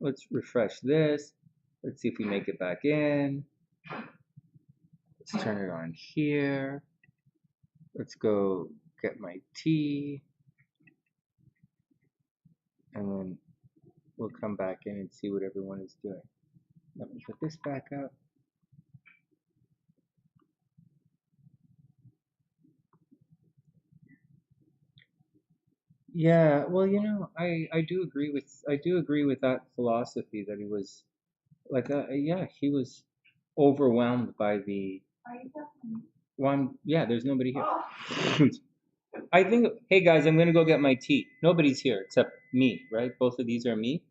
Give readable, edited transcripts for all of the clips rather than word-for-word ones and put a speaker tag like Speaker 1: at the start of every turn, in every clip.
Speaker 1: Let's refresh this. Let's see if we make it back in. Let's turn it on here. Let's go get my tea. And then we'll come back in and see what everyone is doing. Let me put this back up. Yeah, well, you know, I do agree with that philosophy that he was like, yeah, he was overwhelmed by the one. Yeah, there's nobody here. I think, hey guys, I'm gonna go get my tea. Nobody's here except me, right? Both of these are me,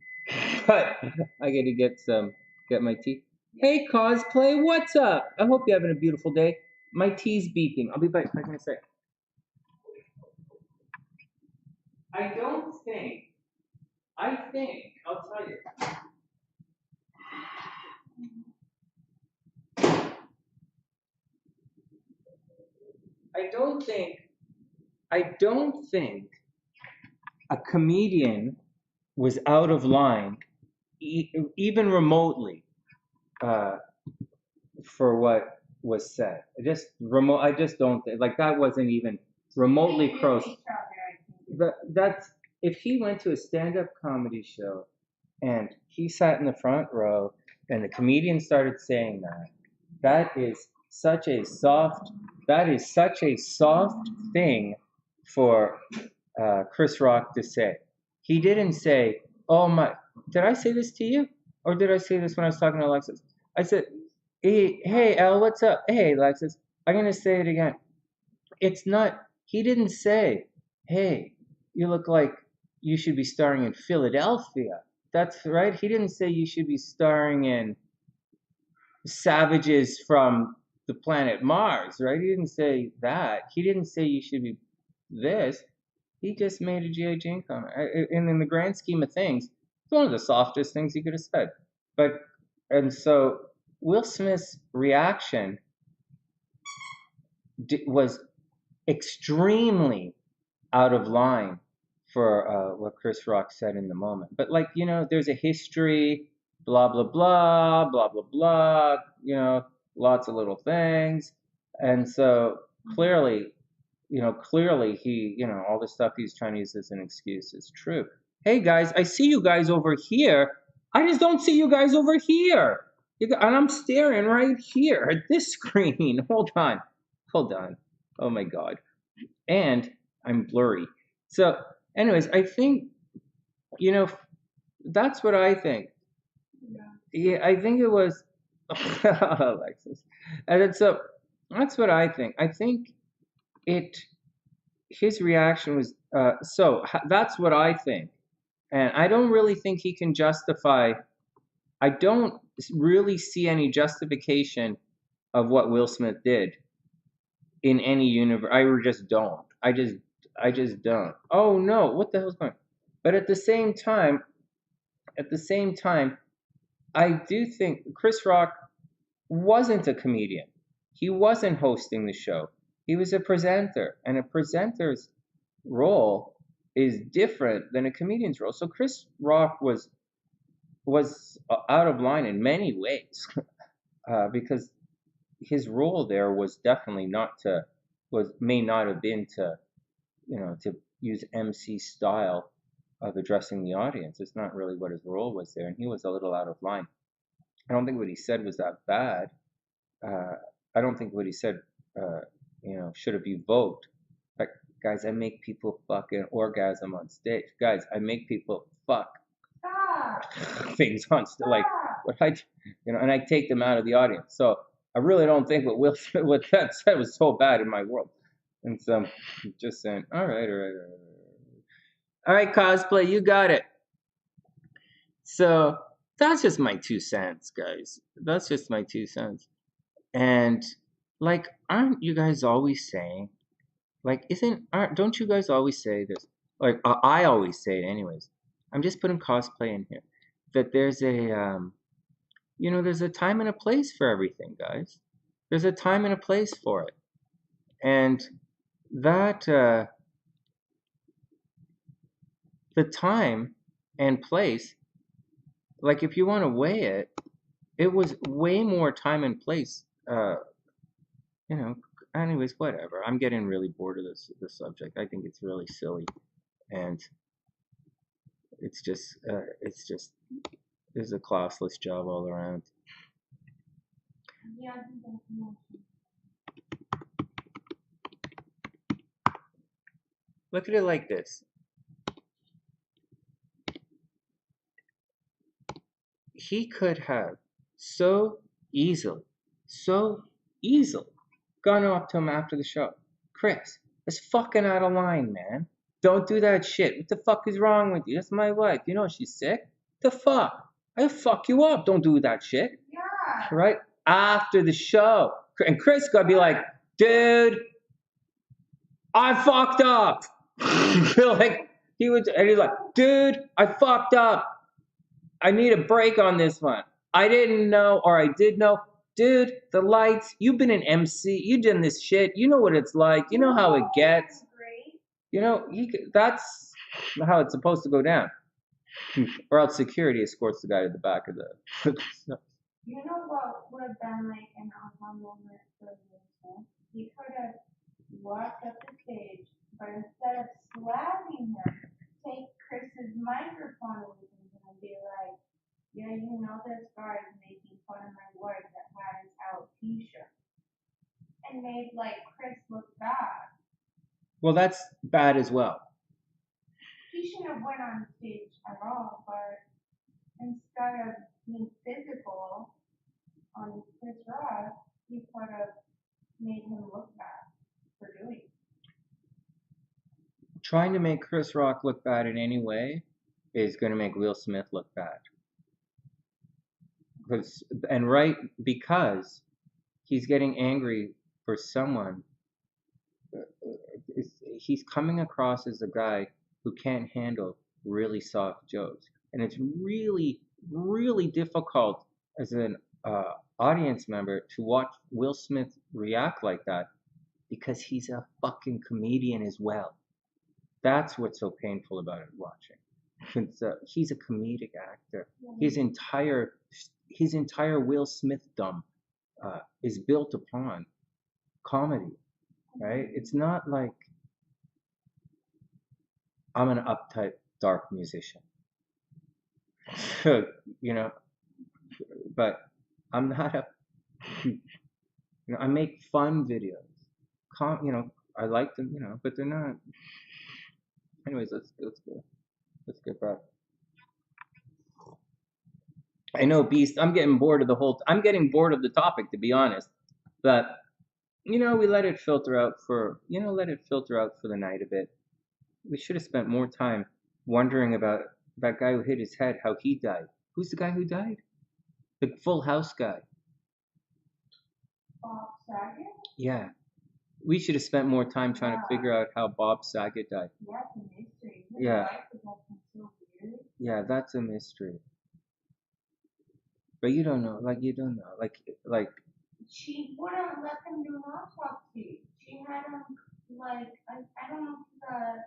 Speaker 1: but I get to get my tea. Hey Cosplay, what's up? I hope you're having a beautiful day. My tea's beeping. I'll be back in a sec. I don't think. I think I'll tell you. I don't think a comedian was out of line, even remotely, for what was said. I just don't think like that wasn't even remotely close. That's if he went to a stand-up comedy show and he sat in the front row and the comedian started saying that is such a soft thing for Chris Rock to say. He didn't say, "Oh my, did I say this to you, or did I say this when I was talking to Alexis?" I said, "Hey, Al, what's up? Hey, Alexis, I'm gonna say it again. It's not. He didn't say, "Hey, you look like you should be starring in Philadelphia." That's right. He didn't say you should be starring in Savages from the planet Mars, right? He didn't say that. He didn't say you should be this. He just made a G.I. Jane comment. And in the grand scheme of things, it's one of the softest things he could have said. And so Will Smith's reaction was extremely out of line for what Chris Rock said in the moment. But like, you know, there's a history, blah, blah, blah, blah, blah, blah, you know, lots of little things. And so clearly he, you know, all the stuff he's trying to use as an excuse is true. Hey guys, I see you guys over here. I just don't see you guys over here. And I'm staring right here at this screen. Hold on. Oh my God. And I'm blurry. So, anyways, I think, you know, that's what I think. Yeah, I think it was Alexis. And so that's what I think. I think his reaction was, that's what I think. And I don't really think he can justify, I don't really see any justification of what Will Smith did in any universe. I just don't. I just don't. Oh no, what the hell's going on? But at the same time, I do think Chris Rock wasn't a comedian. He wasn't hosting the show. He was a presenter, and a presenter's role is different than a comedian's role. So Chris Rock was out of line in many ways because his role there was definitely may not have been to, you know, to use MC style of addressing the audience. It's not really what his role was there, and he was a little out of line. I don't think what he said was that bad. I don't think what he said, you know, should have evoked. Like, guys, I make people fucking orgasm on stage. Guys, I make people fuck things on stage. Like, what you know, and I take them out of the audience. So I really don't think what that said was so bad in my world. And so I'm just saying, all right. All right, Cosplay, you got it. So that's just my 2 cents, guys. That's just my 2 cents. And like, aren't you guys always saying, like, don't you guys always say this? Like, I always say it anyways. I'm just putting cosplay in here. That there's a, you know, there's a time and a place for everything, guys. There's a time and a place for it. And that, the time and place like if you want to weigh it, it was way more time and place. You know, anyways, whatever. I'm getting really bored of this subject. I think it's really silly, and it's just it's a classless job all around.
Speaker 2: Yeah, I think that's more.
Speaker 1: Look at it like this. He could have so easily, so easily gone up to him after the show. Chris, that's fucking out of line, man. Don't do that shit. What the fuck is wrong with you? That's my wife. You know she's sick. The fuck? I'll fuck you up. Don't do that shit.
Speaker 2: Yeah.
Speaker 1: Right? After the show. And Chris gotta be like, dude, I fucked up. Like and he's like, dude, I fucked up. I need a break on this one. I didn't know, or I did know. Dude, the lights, you've been an MC, you've done this shit, you know what it's like, you know how it gets. You know, that's how it's supposed to go down. Or else security escorts the guy to the back of the.
Speaker 2: You know what would have been like an aha moment for Vincent? He could have walked up the stage, but instead of slapping him, take Chris's microphone away from him and be like, yeah, you know this guy is making fun of my wife that had his alopecia. And made like Chris look bad.
Speaker 1: Well, that's bad as well.
Speaker 2: He shouldn't have went on stage at all, but instead of being physical on Chris Rock, he could have made him look bad for doing it.
Speaker 1: Trying to make Chris Rock look bad in any way is going to make Will Smith look bad. Because he's getting angry for someone. He's coming across as a guy who can't handle really soft jokes, and it's really, really difficult as an audience member to watch Will Smith react like that because he's a fucking comedian as well. That's what's so painful about it watching. He's a comedic actor. His entire Will Smithdom is built upon comedy, right? It's not like I'm an uptight, dark musician, you know, but I'm not a, you know, I make fun videos. You know, I like them, you know, but they're not. Anyways, let's get back. I know, Beast. I'm getting bored of I'm getting bored of the topic, to be honest. But you know, we let it filter out for the night a bit. We should have spent more time wondering about that guy who hit his head, how he died. Who's the guy who died? The Full House guy.
Speaker 2: Bob Saget?
Speaker 1: Yeah. We should have spent more time trying to figure out how Bob Saget died.
Speaker 2: Yeah, it's a mystery.
Speaker 1: Yeah.
Speaker 2: Life is so weird.
Speaker 1: Yeah, that's a mystery. But you don't know, like
Speaker 2: She wouldn't let them do an autopsy. She had him like I don't know if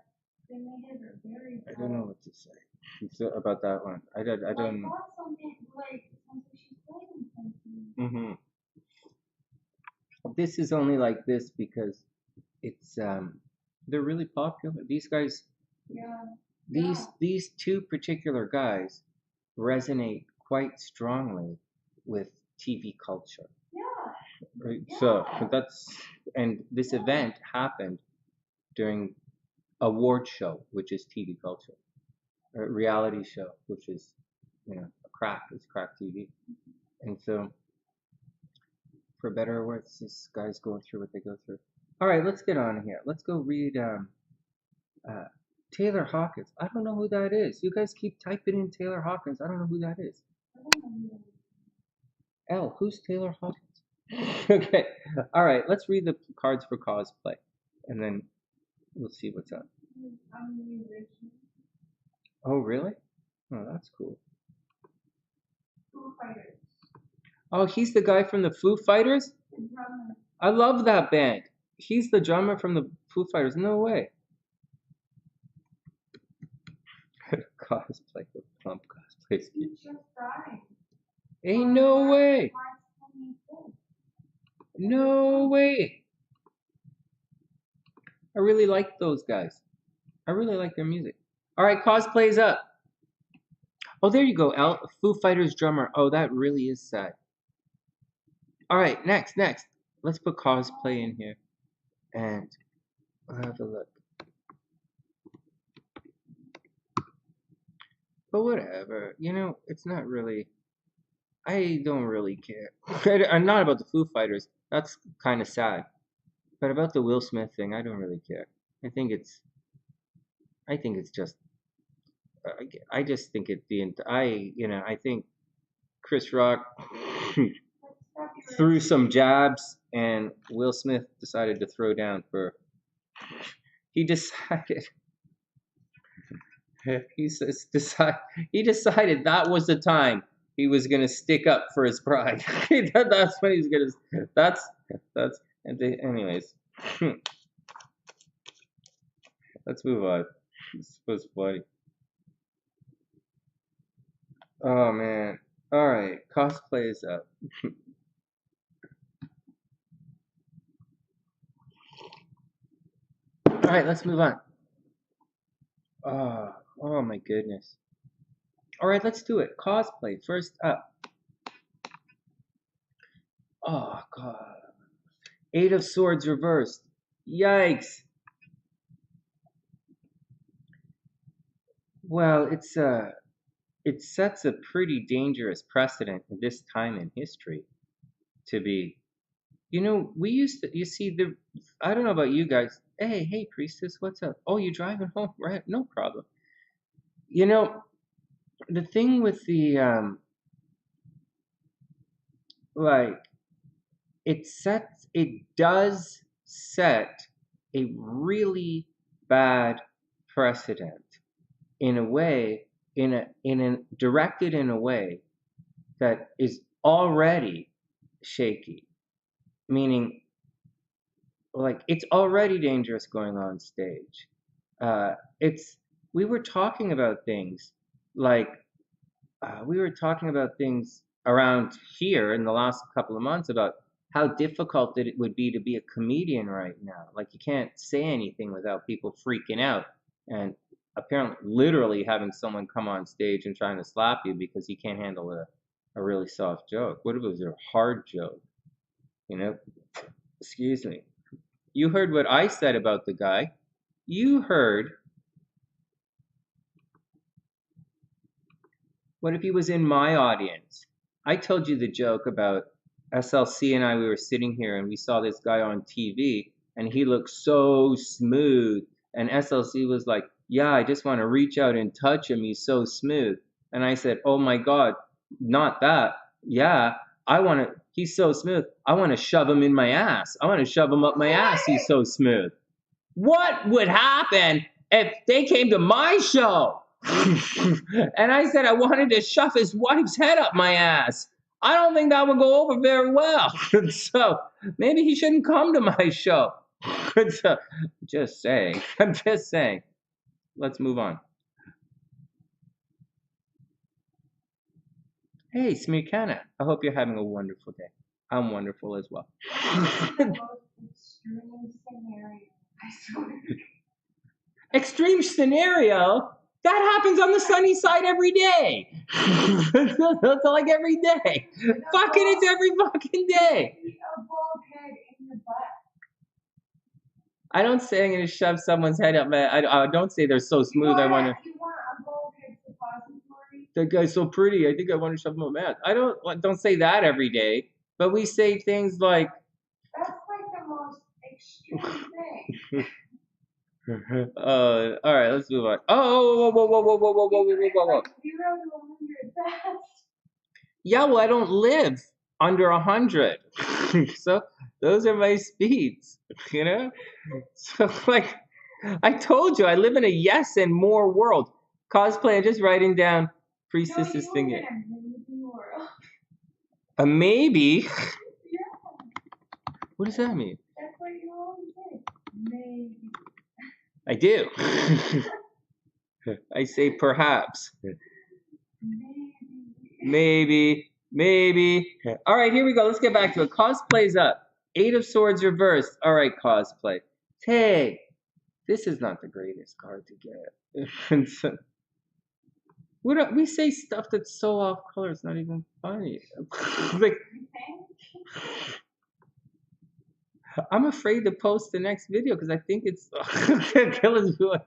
Speaker 2: they made it very.
Speaker 1: I don't know what to say about that one. I don't know.
Speaker 2: Something like she's saying something.
Speaker 1: Mm-hmm. This is only like this because it's they're really popular. These guys,
Speaker 2: Yeah.
Speaker 1: These two particular guys resonate quite strongly with TV culture.
Speaker 2: Yeah.
Speaker 1: Right? So and this event happened during award show, which is TV culture, a reality show, which is, you know, it's crack TV, and so for better or worse, these guys going through what they go through. All right, let's get on here. Let's go read Taylor Hawkins. I don't know who that is. You guys keep typing in Taylor Hawkins. I don't know who that is. L, who's Taylor Hawkins? Okay, all right, let's read the cards for cosplay, and then we'll see what's up. Oh, really? Oh, that's cool.
Speaker 2: Foo Fighters.
Speaker 1: Oh, he's the guy from the Foo Fighters? I love that band. He's the drummer from the Foo Fighters. No way. Cosplay, Plump Cosply. Whiskey.
Speaker 2: He just died.
Speaker 1: Ain't no way.
Speaker 2: March 25th.
Speaker 1: No way. I really like those guys. I really like their music. All right, cosplay's up. Oh, there you go, Foo Fighters drummer. Oh, that really is sad. All right, next. Let's put cosplay in here, and we'll have a look. But whatever, you know, it's not really. I don't really care. I'm not about the Foo Fighters. That's kind of sad. But about the Will Smith thing, I don't really care. I think it's just. I just think I think Chris Rock threw some jabs, and Will Smith decided to throw down for. He decided. He decided that was the time he was gonna stick up for his pride. That's what he's gonna. That's. Anyways, let's move on. This was funny. Oh man. All right, cosplay is up. All right, let's move on. Oh my goodness. All right, let's do it. Cosplay first up. Oh god. 8 of Swords reversed. Yikes. Well, it sets a pretty dangerous precedent at this time in history to be. We used to. You see, I don't know about you guys. Hey, priestess, what's up? Oh, you driving home, right? No problem. The thing with the like, it does set a really bad precedent in a way, directed in a way that is already shaky, meaning like it's already dangerous going on stage. We were talking about things like around here in the last couple of months about how difficult it would be to be a comedian right now. Like you can't say anything without people freaking out, and apparently literally having someone come on stage and trying to slap you because he can't handle a really soft joke. What if it was a hard joke? Excuse me. You heard what I said about the guy. You heard. What if he was in my audience? I told you the joke about SLC and I. We were sitting here and we saw this guy on TV and he looked so smooth. And SLC was like, yeah, I just want to reach out and touch him. He's so smooth. And I said, oh my God, not that. Yeah, he's so smooth. I want to shove him in my ass. I want to shove him up my ass. He's so smooth. What would happen if they came to my show? And I said I wanted to shove his wife's head up my ass. I don't think that would go over very well. So maybe he shouldn't come to my show. So, just saying. I'm just saying. Let's move on. Hey, Smirkana. I hope you're having a wonderful day. I'm wonderful as well.
Speaker 2: The most extreme scenario. I swear.
Speaker 1: Extreme scenario? That happens on the sunny side every day. That's like every day. Fucking, it's every fucking day.
Speaker 2: A bald head in the butt.
Speaker 1: I don't say I'm gonna shove someone's head up. I don't say they're so smooth.
Speaker 2: You want a bald head suppository?
Speaker 1: That guy's so pretty. I think I want to shove him up my ass. I don't say that every day, but we say things like.
Speaker 2: That's like the most extreme thing.
Speaker 1: All right, let's move on. Oh, whoa.
Speaker 2: 0 to 100 fast.
Speaker 1: Yeah, well, I don't live under 100, so those are my speeds, So, like, I told you, I live in a yes and more world. Cosplay, I'm just writing down priestess's thing. A maybe?
Speaker 2: Yeah.
Speaker 1: What does that mean?
Speaker 2: That's what you always say. Maybe.
Speaker 1: I do. I say perhaps.
Speaker 2: Maybe.
Speaker 1: Maybe. All right, here we go. Let's get back to it. Cosplay's up. 8 of Swords reversed. All right, Cosplay. Hey, this is not the greatest card to get. We say stuff that's so off color, it's not even funny. Like, I'm afraid to post the next video because I think it's kill his viewer.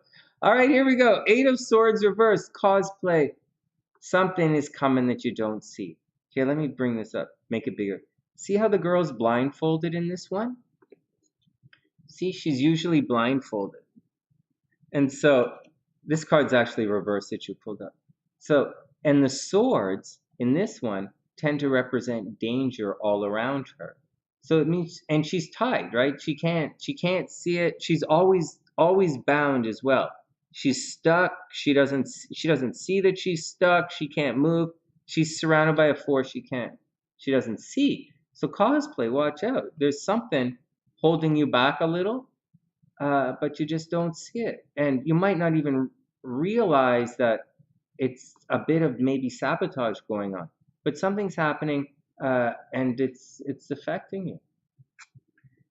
Speaker 1: All right, here we go. 8 of Swords reversed. Cosplay. Something is coming that you don't see. Here, let me bring this up. Make it bigger. See how the girl's blindfolded in this one? See, she's usually blindfolded. And so this card's actually reversed that you pulled up. So, and the swords in this one tend to represent danger all around her. So it means, and she's tied, right? She can't see it. She's always bound as well. She's stuck. She doesn't see that she's stuck. She can't move. She's surrounded by a force she doesn't see. So Cosplay, watch out. There's something holding you back a little, but you just don't see it. And you might not even realize that it's a bit of maybe sabotage going on. But something's happening, and it's affecting you.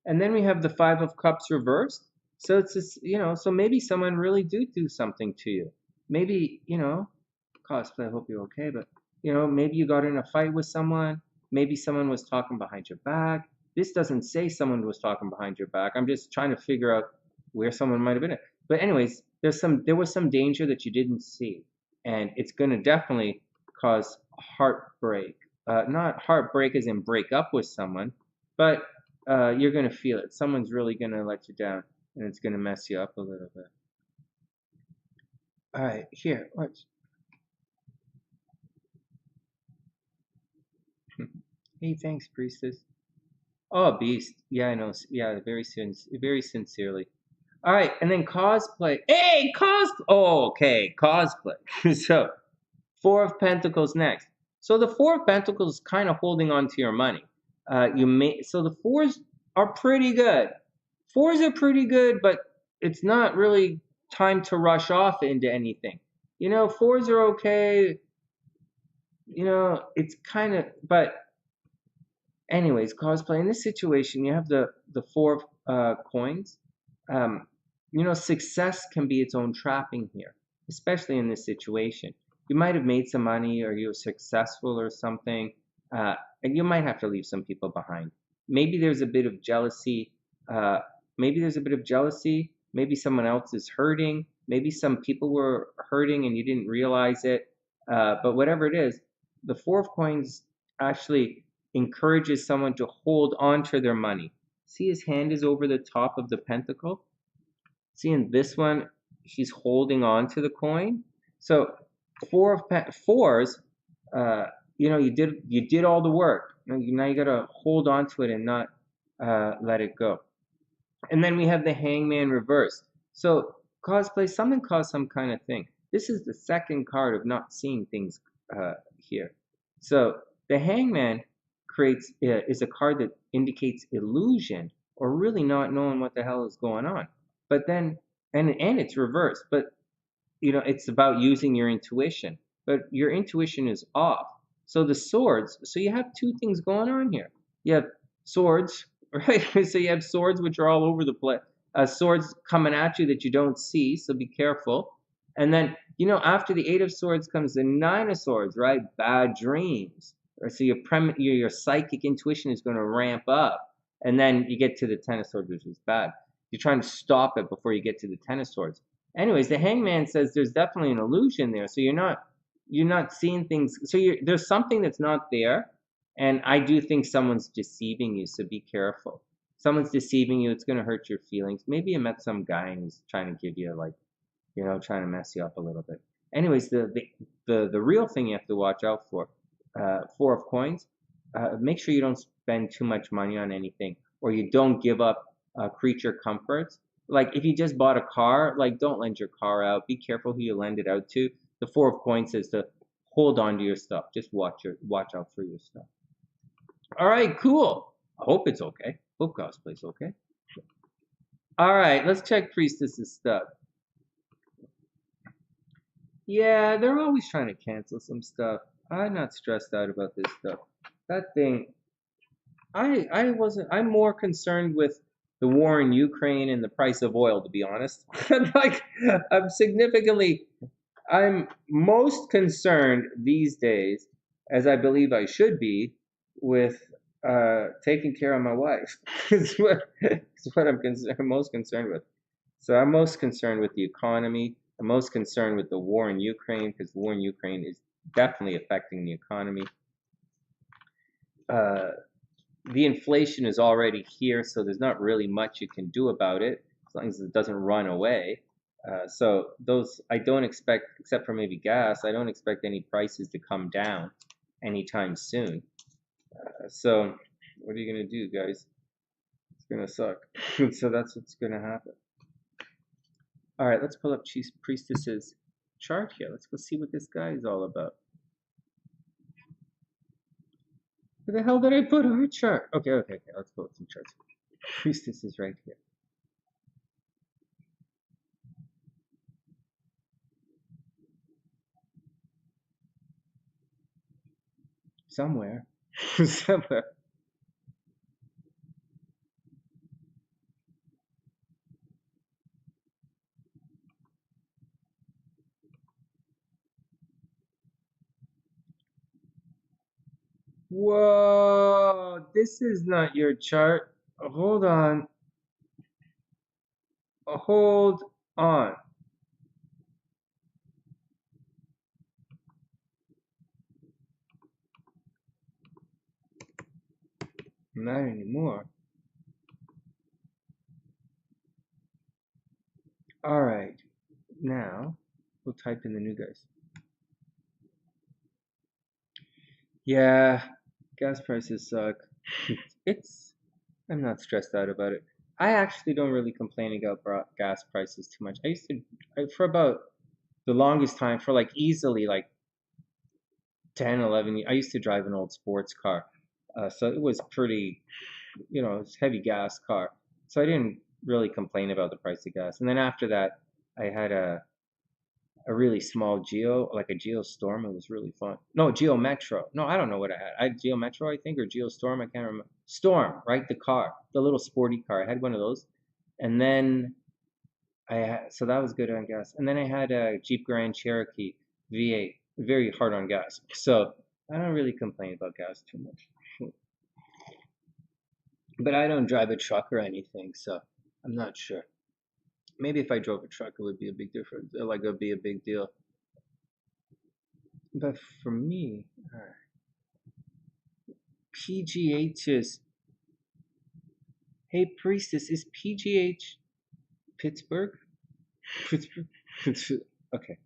Speaker 1: And then we have the 5 of Cups reversed. So it's this, so maybe someone really do something to you. Maybe, Cosplay, I hope you're okay, but, maybe you got in a fight with someone. Maybe someone was talking behind your back. This doesn't say someone was talking behind your back. I'm just trying to figure out where someone might have been. But anyways, there was some danger that you didn't see. And it's going to definitely cause heartbreak. Not heartbreak as in break up with someone, but you're going to feel it. Someone's really going to let you down, and it's going to mess you up a little bit. All right, here, watch. Hey, thanks, Priestess. Oh, Beast. Yeah, I know. Yeah, very sincerely. All right, and then Cosplay. Hey, Cosplay. Oh, okay, Cosplay. So, 4 of Pentacles next. So the 4 of Pentacles is kind of holding on to your money. So the 4s are pretty good. 4s are pretty good, but it's not really time to rush off into anything. 4s are okay. It's kind of, but anyways, Cosplay, in this situation, you have the 4 of coins. Success can be its own trapping here, especially in this situation. You might have made some money, or you're successful or something, and you might have to leave some people behind. Maybe there's a bit of jealousy. Maybe someone else is hurting. Maybe some people were hurting and you didn't realize it. But whatever it is, the 4 of coins actually encourages someone to hold on to their money. See, his hand is over the top of the pentacle. See, in this one, he's holding on to the coin. So 4s, you did all the work. Now you got to hold on to it and not let it go. And then we have the Hangman reversed. So Cosplay, something caused some kind of thing. This is the second card of not seeing things here. So the Hangman is a card that indicates illusion, or really not knowing what the hell is going on. But then, and it's reversed, but it's about using your intuition, but your intuition is off. So the swords, so you have 2 things going on here. You have swords, right? So you have swords which are all over the place. Swords coming at you that you don't see, so be careful. And then, after the 8 of Swords comes the 9 of Swords, right? Bad dreams. So your psychic intuition is going to ramp up. And then you get to the 10 of Swords, which is bad. You're trying to stop it before you get to the 10 of Swords. Anyways, the Hangman says there's definitely an illusion there. So you're not seeing things. So there's something that's not there. And I do think someone's deceiving you, so be careful. Someone's deceiving you, it's going to hurt your feelings. Maybe you met some guy and he's trying to give you, trying to mess you up a little bit. Anyways, the real thing you have to watch out for, 4 of coins, make sure you don't spend too much money on anything, or you don't give up creature comforts. Like if you just bought a car, don't lend your car out. Be careful who you lend it out to. The 4 of coins says to hold on to your stuff. Just watch out for your stuff. All right, cool. I hope it's okay. Hope Cosplay's okay. All right, let's check Priestess's stuff. Yeah, they're always trying to cancel some stuff. I'm not stressed out about this stuff. That thing, I wasn't. I'm more concerned with the war in Ukraine and the price of oil, to be honest. Like, I'm significantly, I'm most concerned these days, as I believe I should be, with taking care of my wife. Is what I'm most concerned with. So I'm most concerned with the economy. I'm most concerned with the war in Ukraine because the war in Ukraine is definitely affecting the economy. Uh, the inflation is already here, so there's not really much you can do about it as long as it doesn't run away. So those I don't expect, except for maybe gas, I don't expect any prices to come down anytime soon. So what are you gonna do, guys? It's gonna suck. So that's what's gonna happen. All right, let's pull up Chief Priestess's chart here. Let's go see what this guy is all about. Where the hell did I put her chart? Okay. Let's pull up some charts. Priestess is right here. Somewhere. Somewhere. Whoa, this is not your chart. Hold on. Hold on. Not anymore. All right. Now, we'll type in the new guys. Yeah, gas prices suck. I'm not stressed out about it. I actually don't really complain about gas prices too much. For about the longest time, for like easily like 10, 11 years, I used to drive an old sports car. So it was pretty, it's heavy gas car. So I didn't really complain about the price of gas. And then after that, I had a really small Geo, like a Geo Storm. It was really fun. No, Geo Metro. No, I don't know what I had. I had Geo Metro, I think, or Geo Storm. I can't remember. Storm, right? The car, the little sporty car. I had one of those. And then so that was good on gas. And then I had a Jeep Grand Cherokee V8, very hard on gas. So I don't really complain about gas too much. But I don't drive a truck or anything, so I'm not sure. Maybe if I drove a truck, it would be a big difference. Like it would be a big deal. But for me, PGH is. Hey, Priestess, is PGH Pittsburgh? Pittsburgh? Okay.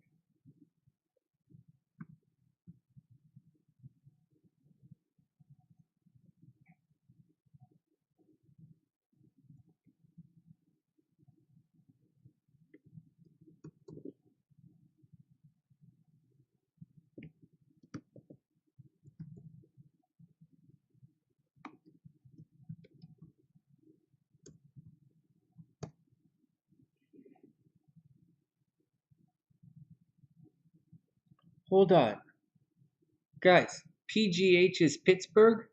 Speaker 1: Hold on. Guys, PGH is Pittsburgh?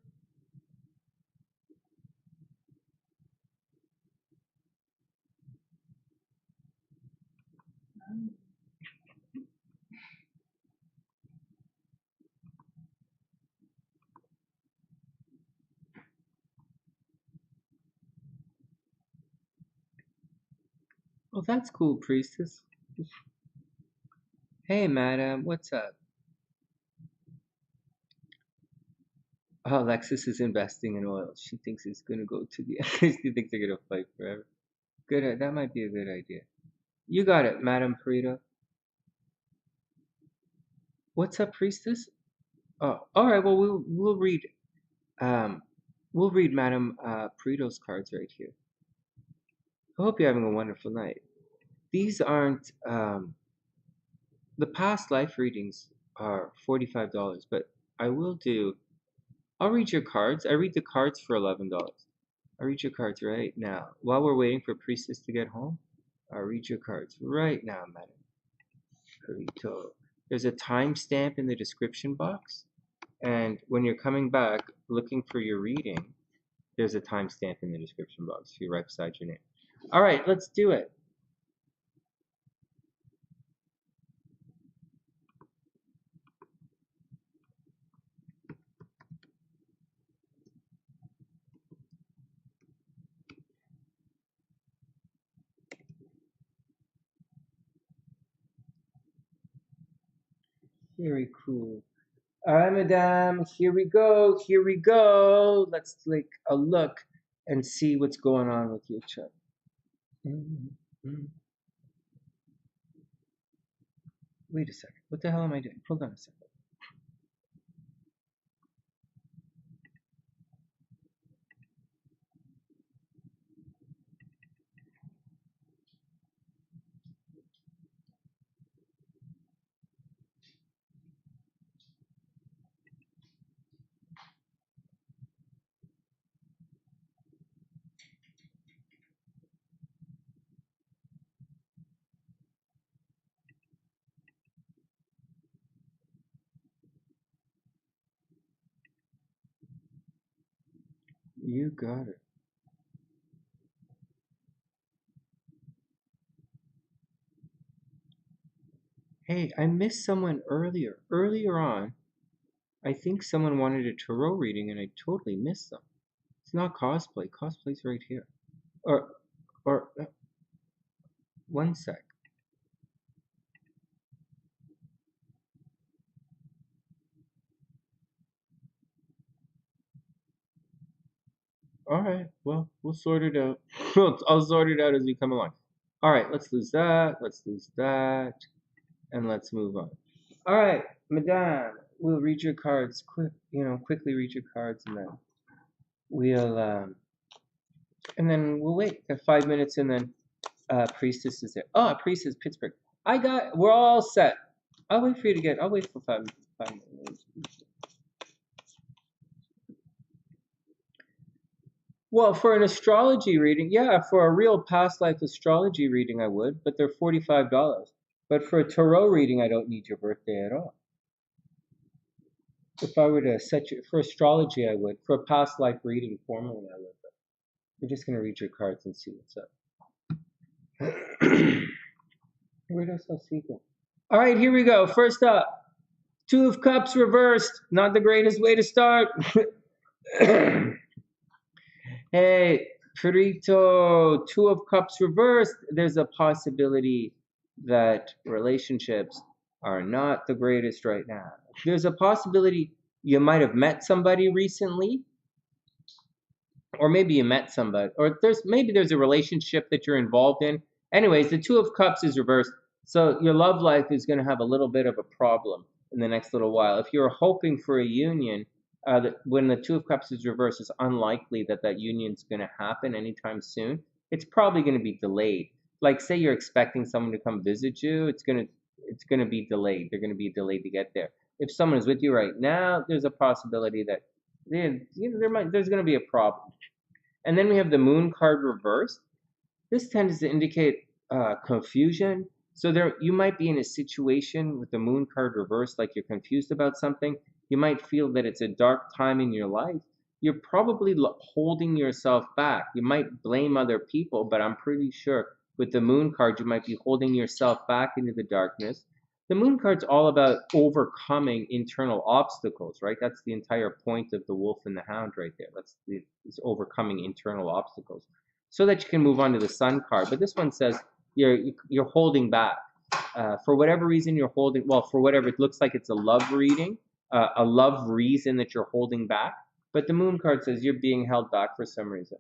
Speaker 1: Oh, that's cool, Priestess. Hey, madam, what's up? Oh, Alexis is investing in oil. She thinks it's gonna go to the. She thinks they're gonna fight forever. Good. That might be a good idea. You got it, Madam Perrito. What's up, Priestess? Oh, all right. Well, um we'll read Madam Perrito's cards right here. I hope you're having a wonderful night. These aren't the past life readings are $45, but I will do. I'll read your cards. I read the cards for $11. I'll read your cards right now. While we're waiting for Priestess to get home, I'll read your cards right now, Madam Perrito. there's a timestamp in the description box. And when you're coming back looking for your reading, there's a timestamp in the description box. You're right beside your name. All right, let's do it. Very cool. All right, madame, here we go. Here we go. Let's take a look and see what's going on with your chart. Wait a second. What the hell am I doing? Hold on a second. You got it. Hey, I missed someone earlier. Earlier on, I think someone wanted a tarot reading and I totally missed them. It's not cosplay. Cosplay's right here. Or, one sec. All right, well, we'll sort it out. I'll sort it out as we come along. All right, let's lose that. Let's lose that. And let's move on. All right, madame, we'll read your cards quickly read your cards, and then we'll wait 5 minutes, and then priestess is there. Oh, priestess, Pittsburgh. We're all set. I'll wait for you to get. I'll wait for 5 minutes. Well, for an astrology reading, yeah, for a real past life astrology reading, I would, but they're $45. But for a tarot reading, I don't need your birthday at all. If I were to set you for astrology, I would. For a past life reading, formally, I would. But we're just gonna read your cards and see what's up. Where does I see them? All right, here we go. First up, Two of Cups reversed. Not the greatest way to start. Hey, Perrito, Two of Cups reversed. There's a possibility that relationships are not the greatest right now. There's a possibility you might have met somebody recently, or maybe you met somebody, or there's a relationship that you're involved in. Anyways, the Two of Cups is reversed, so your love life is going to have a little bit of a problem in the next little while. If you're hoping for a union, when the Two of Cups is reversed, it's unlikely that union's going to happen anytime soon. It's probably going to be delayed. Like, say you're expecting someone to come visit you, it's going to be delayed. They're going to be delayed to get there. If someone is with you right now, there's a possibility that there's going to be a problem. And then we have the Moon card reversed. This tends to indicate confusion. So you might be in a situation with the Moon card reversed, like you're confused about something. You might feel that it's a dark time in your life. You're probably holding yourself back. You might blame other people, but I'm pretty sure with the Moon card, you might be holding yourself back into the darkness. The Moon card's all about overcoming internal obstacles, right? That's the entire point of the Wolf and the Hound right there. It's overcoming internal obstacles so that you can move on to the Sun card. But this one says you're holding back. For whatever reason you're holding, for whatever, it looks like it's a love reading, a love reason that you're holding back. But the Moon card says you're being held back for some reason.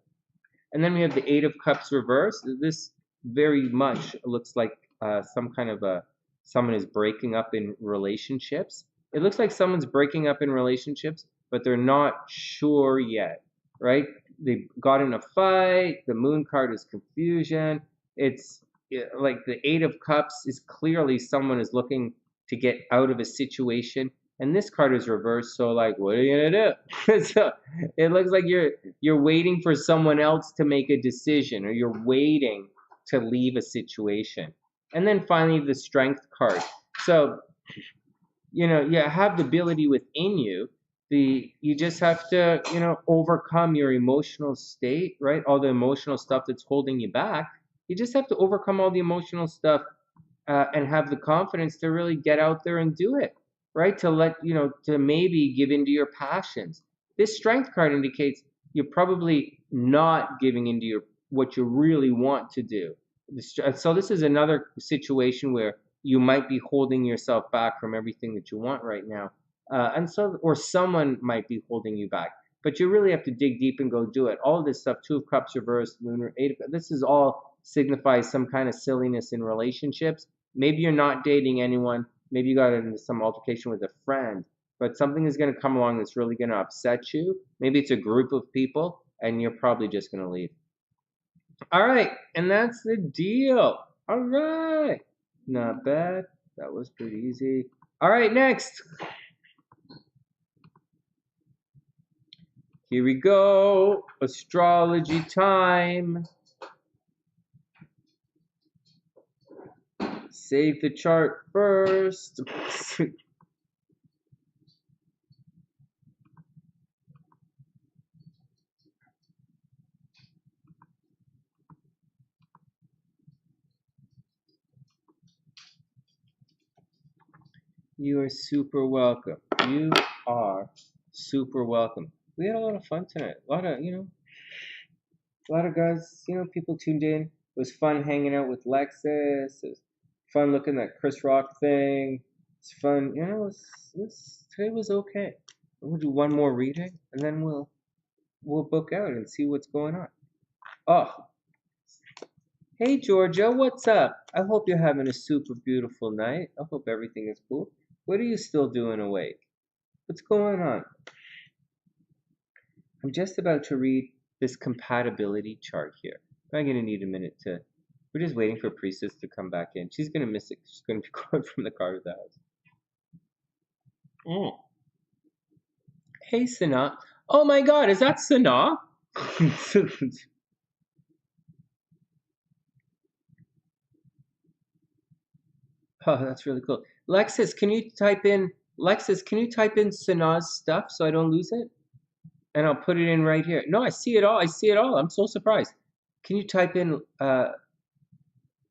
Speaker 1: And then we have the Eight of Cups reversed. This very much looks like some kind of someone is breaking up in relationships. It looks like someone's breaking up in relationships, but they're not sure yet, right? They got in a fight. The Moon card is confusion. It's like the Eight of Cups is clearly someone is looking to get out of a situation. And this card is reversed, so like, what are you gonna do? So it looks like you're waiting for someone else to make a decision, or you're waiting to leave a situation. And then finally, the Strength card. So you know, you have the ability within you. You just have to, you know, overcome your emotional state, right? All the emotional stuff that's holding you back. You just have to overcome all the emotional stuff, and have the confidence to really get out there and do it, right? To let, you know, to maybe give into your passions. This strength card indicates you're probably not giving into your what you really want to do. So this is another situation where you might be holding yourself back from everything that you want right now, and so, or someone might be holding you back. But you really have to dig deep and go do it. All of this stuff, Two of Cups reversed, Lunar, Eight of Cups, this is all signifies some kind of silliness in relationships. Maybe you're not dating anyone. Maybe you got into some altercation with a friend, but something is going to come along that's really going to upset you. Maybe it's a group of people, and you're probably just going to leave. All right, and that's the deal. All right, not bad. That was pretty easy. All right, next. Here we go. Astrology time. Save the chart first. You are super welcome. You are super welcome. We had a lot of fun tonight. A lot of, you know, a lot of guys, you know, people tuned in. It was fun hanging out with Lexus. It was fun looking at Chris Rock thing. It's fun, you know. Today was okay. We'll do one more reading, and then we'll book out and see what's going on. Oh, hey Georgia, what's up? I hope you're having a super beautiful night. I hope everything is cool. What are you still doing awake? What's going on? I'm just about to read this compatibility chart here. I'm going to need a minute to. We're just waiting for Priestess to come back in. She's going to miss it. She's going to be going from the car to the house. Hey, Sannaa. Oh my God, is that Sannaa? Oh, that's really cool. Lexus, can you type in Sannah's stuff so I don't lose it? And I'll put it in right here. No, I see it all. I see it all. I'm so surprised. Can you type in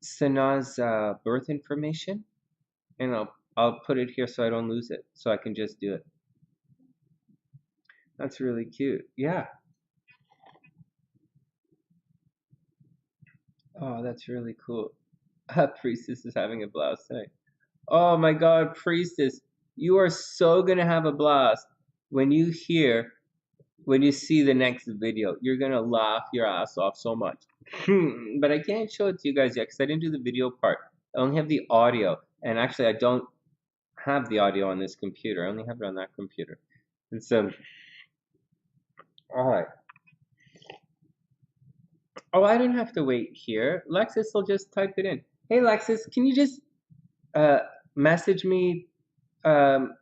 Speaker 1: Sannah's birth information? And I'll put it here so I don't lose it. So I can just do it. That's really cute. Yeah. Oh, that's really cool. Priestess is having a blast tonight. Oh my God, Priestess, you are so gonna have a blast when you see the next video. You're gonna laugh your ass off so much. But I can't show it to you guys yet because I didn't do the video part. I only have the audio, and actually I don't have the audio on this computer. I only have it on that computer. And so, all right. Oh, I didn't have to wait here. Lexus will just type it in. Hey, Lexus, can you just uh, message me Kasa's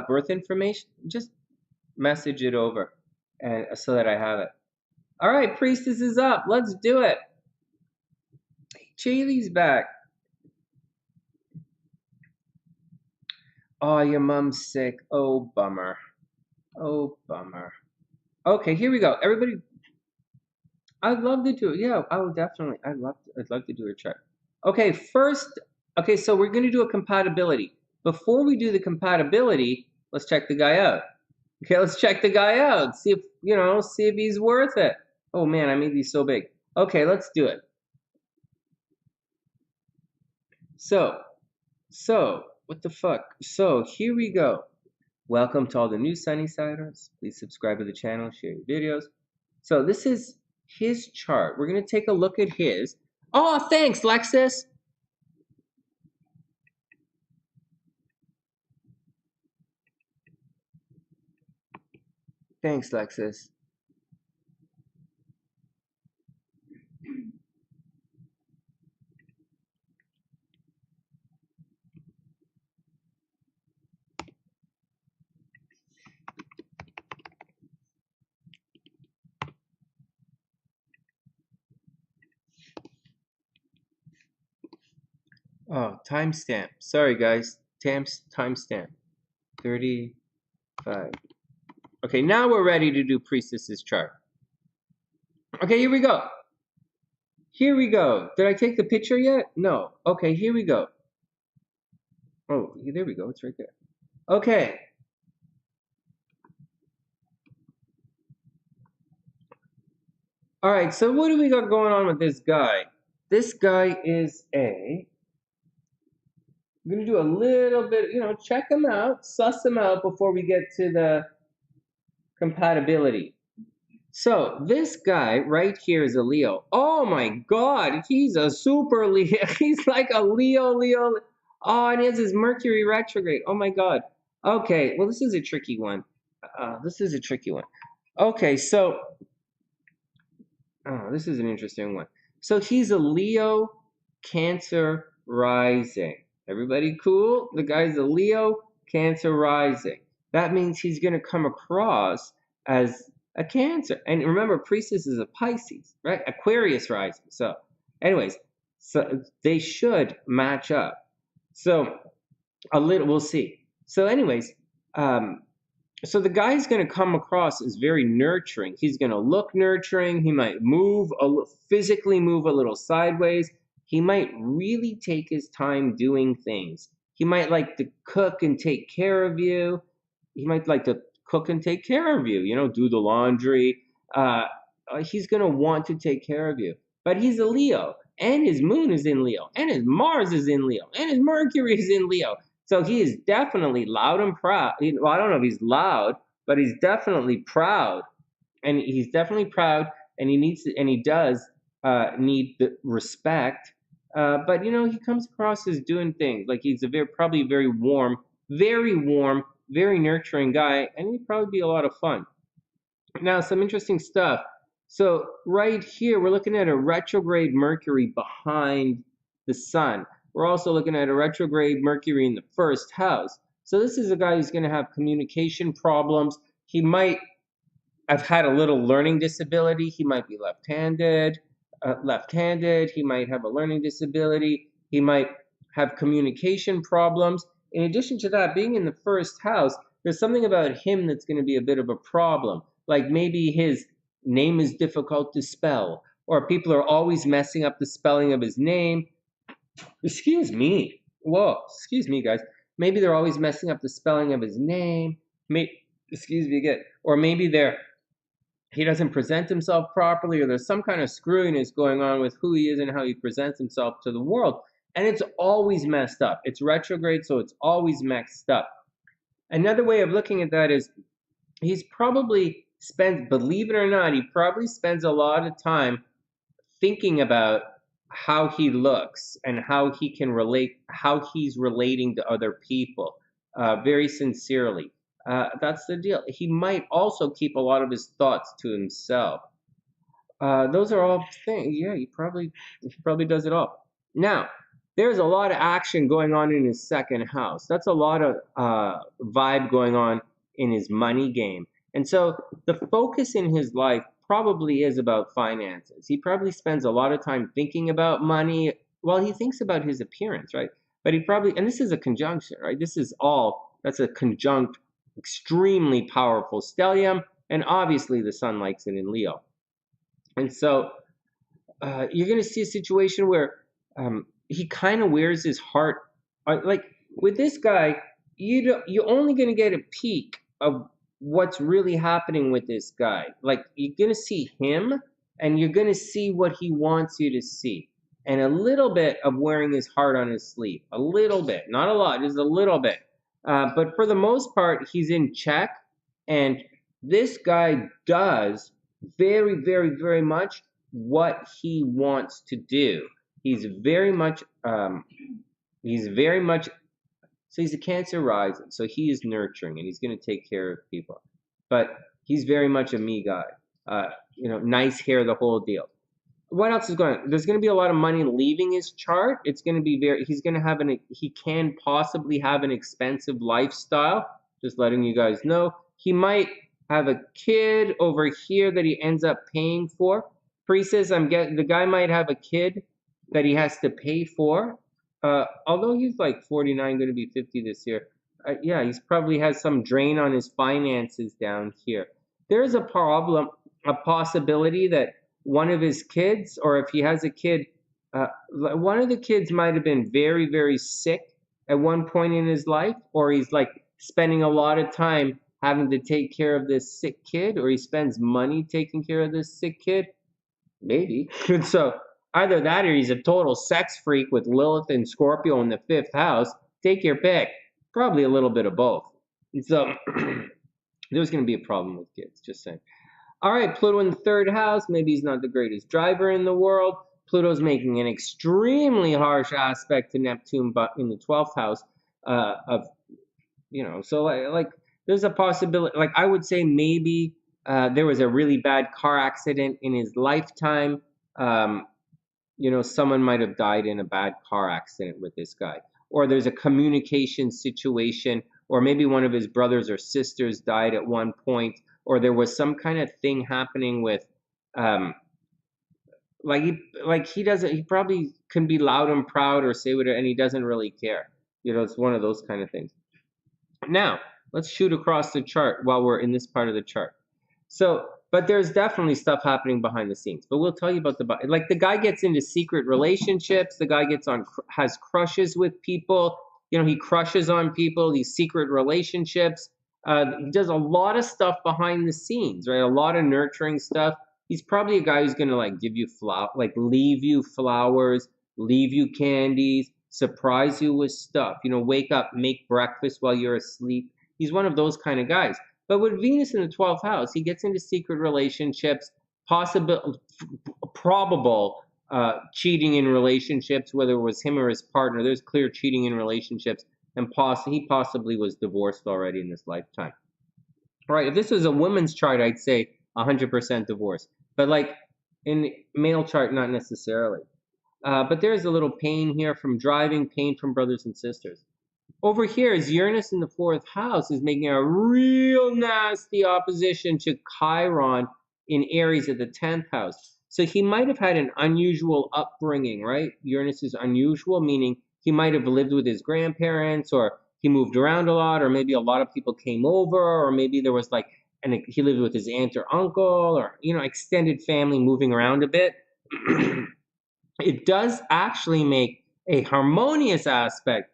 Speaker 1: birth information? Just message it over, and so that I have it. All right, Priestess is up. Let's do it. Jaylee's back. Oh, your mom's sick. Oh, bummer. Oh, bummer. Okay, here we go. Everybody, I'd love to do it. Yeah, I would definitely. I'd love to do a check. Okay, first, okay, so we're gonna do a compatibility. Before we do the compatibility, let's check the guy out. Okay, let's check the guy out. See if he's worth it. Oh man, I made these so big. Okay, let's do it. So, what the fuck? So, here we go. Welcome to all the new SunnySiders. Please subscribe to the channel, share your videos. So, this is his chart. We're going to take a look at his. Oh, thanks, Lexus. Thanks, Lexus. Oh, timestamp. Sorry, guys. timestamp 35. Okay, now we're ready to do priestess's chart. Okay, here we go. Here we go. Did I take the picture yet? No. Okay, here we go. Oh, there we go. It's right there. Okay. All right, so what do we got going on with this guy? This guy is I'm going to do a little bit, check him out, suss him out before we get to the compatibility. So this guy right here is a Leo. Oh my God, he's a super Leo. He's like a Leo. Oh, and he has his Mercury retrograde. Oh my God. Okay, well, this is a tricky one. Okay, so, this is an interesting one. So he's a Leo, Cancer rising. Everybody cool? The guy's a Leo, Cancer rising. That means he's going to come across as a Cancer. And remember, priestess is a Pisces, right? Aquarius rising. So anyways, so they should match up. So we'll see. So anyways, so the guy's going to come across as very nurturing. He's going to look nurturing. He might physically move a little sideways. He might really take his time doing things. He might like to cook and take care of you. He might like to cook and take care of you, do the laundry. He's going to want to take care of you. But he's a Leo, and his moon is in Leo, and his Mars is in Leo, and his Mercury is in Leo. So he is definitely loud and proud. Well, I don't know if he's loud, but he's definitely proud. And he's definitely proud, and he does need the respect. But he comes across as doing things. Like he's probably a very warm, very nurturing guy, and he'd probably be a lot of fun. Now, some interesting stuff. So right here, we're looking at a retrograde Mercury behind the sun. We're also looking at a retrograde Mercury in the first house. So this is a guy who's going to have communication problems. He might have had a little learning disability. He might be left-handed. He might have a learning disability. He might have communication problems. In addition to that, being in the first house, there's something about him that's going to be a bit of a problem. Like maybe his name is difficult to spell, or people are always messing up the spelling of his name. Excuse me. Whoa, excuse me, guys. Maybe they're always messing up the spelling of his name. Excuse me again. Or maybe he doesn't present himself properly, or there's some kind of screwiness going on with who he is and how he presents himself to the world. And it's always messed up. It's retrograde, so it's always messed up. Another way of looking at that is believe it or not, he probably spends a lot of time thinking about how he looks and how he's relating to other people very sincerely. That's the deal. He might also keep a lot of his thoughts to himself. Those are all things. Yeah, he probably does it all. Now, there's a lot of action going on in his second house. That's a lot of vibe going on in his money game. And so the focus in his life probably is about finances. He probably spends a lot of time thinking about money. Well, he thinks about his appearance, right? But and this is a conjunction, right? That's a conjunct, extremely powerful stellium. And obviously the sun likes it in Leo. And so you're going to see a situation where he kind of wears his heart. Like with this guy, you're only going to get a peek of what's really happening with this guy. Like you're going to see him, and you're going to see what he wants you to see. And a little bit of wearing his heart on his sleeve. A little bit. Not a lot, just a little bit. But for the most part, he's in check. And this guy does very, very, very much what he wants to do. He's very much, so he's a Cancer rising, so he is nurturing, and he's going to take care of people. But he's very much a me guy. Nice hair, the whole deal. What else is going on? There's going to be a lot of money leaving his chart. It's going to be he can possibly have an expensive lifestyle. Just letting you guys know. He might have a kid over here that he ends up paying for. Priestess, the guy might have a kid that he has to pay for. Although he's like 49, going to be 50 this year. Yeah, he's probably has some drain on his finances down here. There's a problem, a possibility that one of his kids, or if he has a kid, one of the kids might have been very, very sick at one point in his life, or he's like spending a lot of time having to take care of this sick kid, or he spends money taking care of this sick kid. Maybe. So either that or he's a total sex freak with Lilith and Scorpio in the fifth house. Take your pick. Probably a little bit of both. So there's going to be a problem with kids, just saying. All right, Pluto in the third house. Maybe he's not the greatest driver in the world. Pluto's making an extremely harsh aspect to Neptune, but in the 12th house of, so like there's a possibility. Like I would say maybe there was a really bad car accident in his lifetime. Someone might have died in a bad car accident with this guy. Or there's a communication situation, or maybe one of his brothers or sisters died at one point, or there was some kind of thing happening with, he probably can be loud and proud or say whatever, and he doesn't really care. It's one of those kind of things. Now, let's shoot across the chart while we're in this part of the chart. So, but there's definitely stuff happening behind the scenes. But we'll tell you about the guy gets into secret relationships. The guy has crushes with people. He crushes on people. These secret relationships. He does a lot of stuff behind the scenes, right? A lot of nurturing stuff. He's probably a guy who's gonna give you leave you flowers, leave you candies, surprise you with stuff. Wake up, make breakfast while you're asleep. He's one of those kind of guys. But with Venus in the 12th house, he gets into secret relationships, probable cheating in relationships, whether it was him or his partner. There's clear cheating in relationships, and he possibly was divorced already in this lifetime. All right, if this was a woman's chart, I'd say 100% divorce. But in male chart, not necessarily. But there's a little pain here from driving, pain from brothers and sisters. Over here is Uranus in the 4th house is making a real nasty opposition to Chiron in Aries at the 10th house. So he might have had an unusual upbringing, right? Uranus is unusual, meaning he might have lived with his grandparents, or he moved around a lot, or maybe a lot of people came over, or maybe there was and he lived with his aunt or uncle, or, extended family moving around a bit. It does actually make a harmonious aspect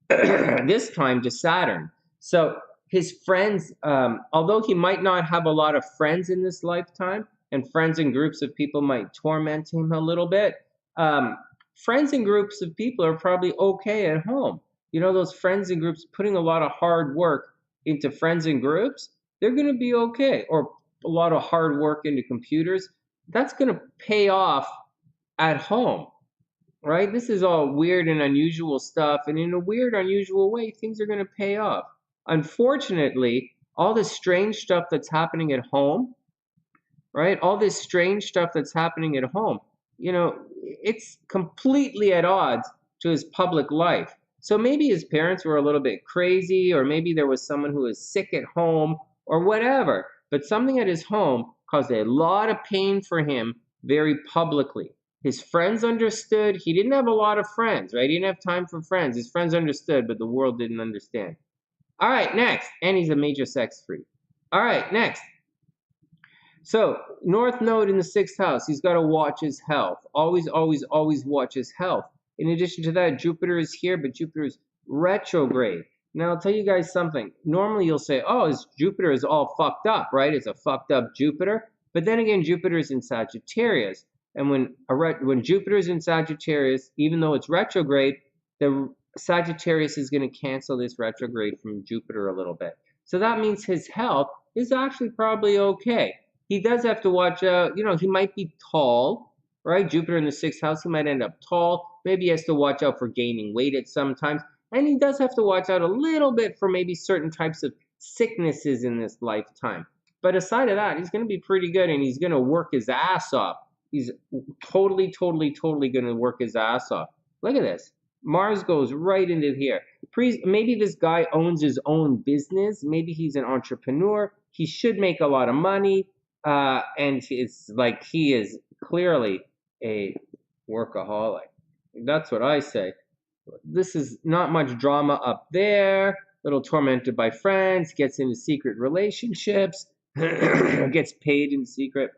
Speaker 1: this time to Saturn. So his friends, although he might not have a lot of friends in this lifetime, and friends and groups of people might torment him a little bit, friends and groups of people are probably okay at home. Those friends and groups putting a lot of hard work into friends and groups, they're going to be okay. Or a lot of hard work into computers, that's going to pay off at home. Right? This is all weird and unusual stuff, and in a weird, unusual way, things are going to pay off. Unfortunately, all this strange stuff that's happening at home, right? All this strange stuff that's happening at home, it's completely at odds to his public life. So maybe his parents were a little bit crazy, or maybe there was someone who was sick at home, or whatever. But something at his home caused a lot of pain for him very publicly. His friends understood. He didn't have a lot of friends, right? He didn't have time for friends. His friends understood, but the world didn't understand. All right, next. And he's a major sex freak. All right, next. So, North Node in the 6th house. He's got to watch his health. Always, always, always watch his health. In addition to that, Jupiter is here, but Jupiter is retrograde. Now, I'll tell you guys something. Normally, you'll say, oh, his Jupiter is all fucked up, right? It's a fucked up Jupiter. But then again, Jupiter is in Sagittarius. And when Jupiter is in Sagittarius, even though it's retrograde, the Sagittarius is going to cancel this retrograde from Jupiter a little bit. So that means his health is actually probably okay. He does have to watch out. He might be tall, right? Jupiter in the 6th house, he might end up tall. Maybe he has to watch out for gaining weight at some times. And he does have to watch out a little bit for maybe certain types of sicknesses in this lifetime. But aside of that, he's going to be pretty good, and he's going to work his ass off. He's totally, totally, totally going to work his ass off. Look at this. Mars goes right into here. Maybe this guy owns his own business. Maybe he's an entrepreneur. He should make a lot of money. And it's like he is clearly a workaholic. That's what I say. This is not much drama up there. Little tormented by friends, gets into secret relationships, gets paid in secret.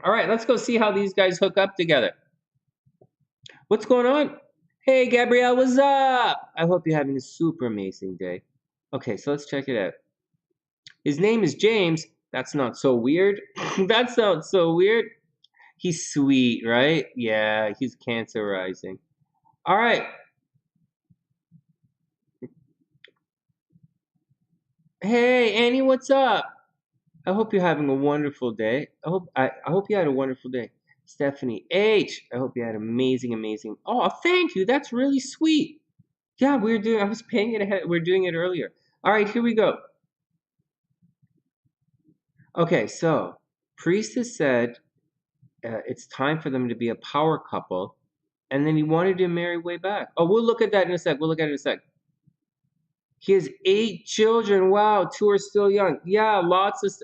Speaker 1: All right, let's go see how these guys hook up together. What's going on? Hey, Gabrielle, what's up? I hope you're having a super amazing day. Okay, so let's check it out. His name is James. That's not so weird. That's not so weird. He's sweet, right? Yeah, he's Cancer rising. All right. Hey, Annie, what's up? I hope you're having a wonderful day. I hope you had a wonderful day. Stephanie H. I hope you had amazing. Oh, thank you. That's really sweet. Yeah, I was paying it ahead. We're doing it earlier. All right, here we go. Okay, so Priestess said it's time for them to be a power couple, and then he wanted to marry way back. Oh, we'll look at that in a sec. We'll look at it in a sec. He has 8 children. Wow, 2 are still young. Yeah,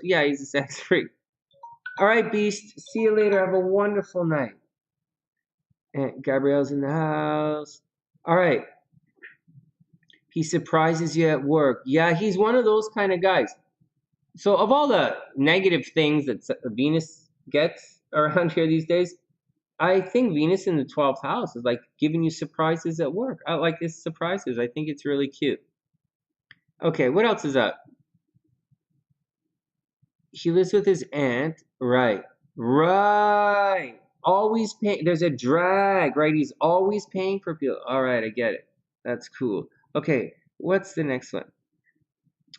Speaker 1: yeah, he's a sex freak. All right, Beast. See you later. Have a wonderful night. And Gabrielle's in the house. All right. He surprises you at work. Yeah, he's one of those kind of guys. So, of all the negative things that Venus gets around here these days, I think Venus in the 12th house is like giving you surprises at work. I like his surprises. I think it's really cute. Okay, what else is up? He lives with his aunt. Right. Always paying. There's a drag, right? He's always paying for people. All right, I get it. That's cool. Okay, what's the next one?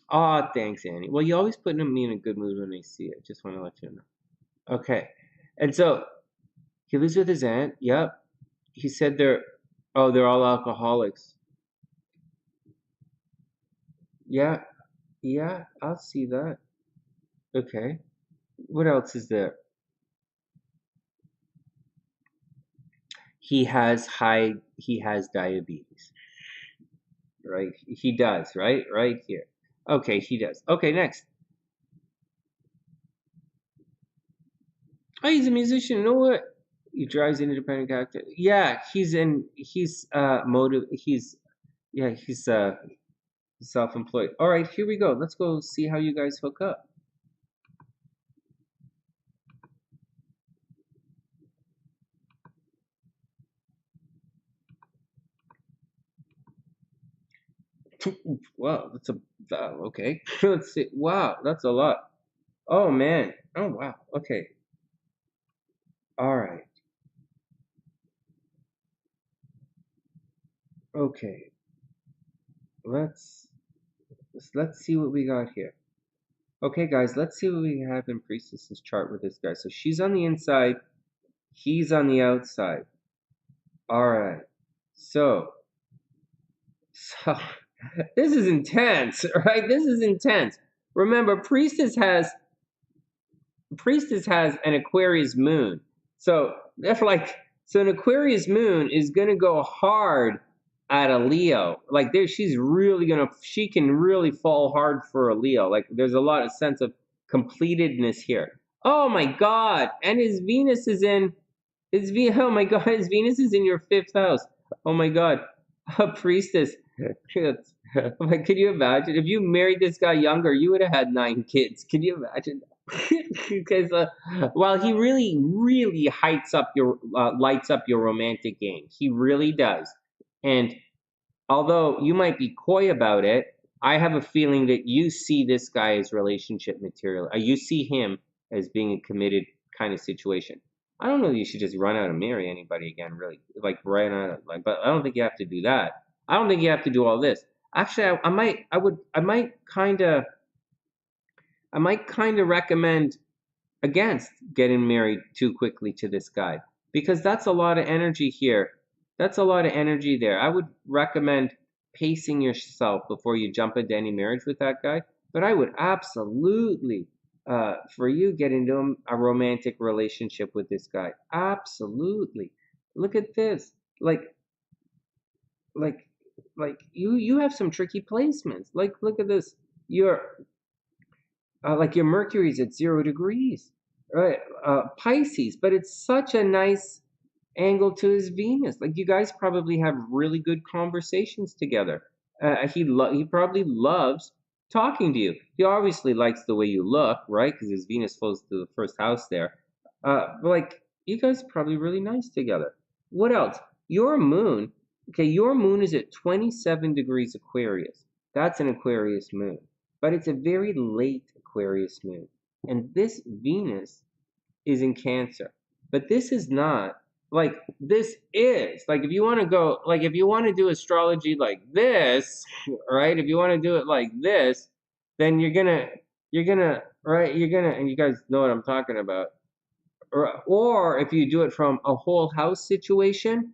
Speaker 1: Aw, thanks, Annie. Well, you always put me in a good mood when I see it. Just want to let you know. Okay. And so he lives with his aunt. Yep. He said they're all alcoholics. Yeah. Yeah, I'll see that. Okay. What else is there? He has diabetes. Right? He does, right? Right here. Okay, he does. Okay, next. Oh, he's a musician. You know what? He drives an independent character. Yeah, he's self-employed. All right, here we go. Let's go see how you guys hook up. Wow, okay. Let's see. Wow, that's a lot. Oh man. Oh wow. Okay. All right. Okay. Let's see what we got here. Okay, guys, let's see what we have in Priestess's chart with this guy. So she's on the inside, he's on the outside. All right. So this is intense, right? This is intense. Remember, Priestess has an Aquarius moon. So an Aquarius moon is gonna go hard at a Leo. Like she can really fall hard for a Leo. Like there's a lot of sense of completedness here. Oh my God! And his Venus is in oh my God, his Venus is in your 5th house. Oh my God, a Priestess. Like, could you imagine if you married this guy younger? You would have had 9 kids. Can you imagine? Because while he really lights up your romantic game, he really does. And although you might be coy about it, I have a feeling that you see this guy as relationship material. You see him as being a committed kind of situation. I don't know that you should just run out and marry anybody again, really, like right out. Like, but I don't think you have to do that. I don't think you have to do all this. Actually, I might kind of recommend against getting married too quickly to this guy because that's a lot of energy here. That's a lot of energy there. I would recommend pacing yourself before you jump into any marriage with that guy. But I would absolutely, for you, get into a romantic relationship with this guy. Absolutely. Look at this. Like you have some tricky placements. Like, look at this. Your Mercury's at 0 degrees, right? Pisces, but it's such a nice angle to his Venus. Like, you guys probably have really good conversations together. He probably loves talking to you. He obviously likes the way you look, right? Because his Venus flows to the first house there. But like, you guys are probably really nice together. What else? Your moon. Okay, your moon is at 27 degrees Aquarius. That's an Aquarius moon, but it's a very late Aquarius moon. And this Venus is in Cancer. But this is not, like, this is, like, if you want to go, like, if you want to do astrology like this, right? If you want to do it like this, then you're gonna, right? And you guys know what I'm talking about. Or if you do it from a whole house situation,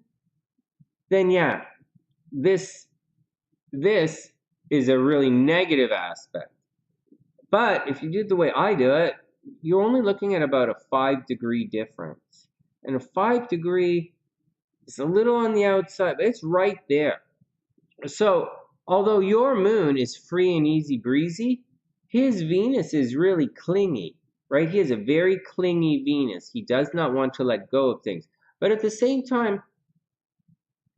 Speaker 1: then yeah, this is a really negative aspect. But if you do it the way I do it, you're only looking at about a 5-degree difference. And a 5-degree is a little on the outside, but it's right there. So, although your moon is free and easy breezy, his Venus is really clingy, right? He has a very clingy Venus. He does not want to let go of things. But at the same time,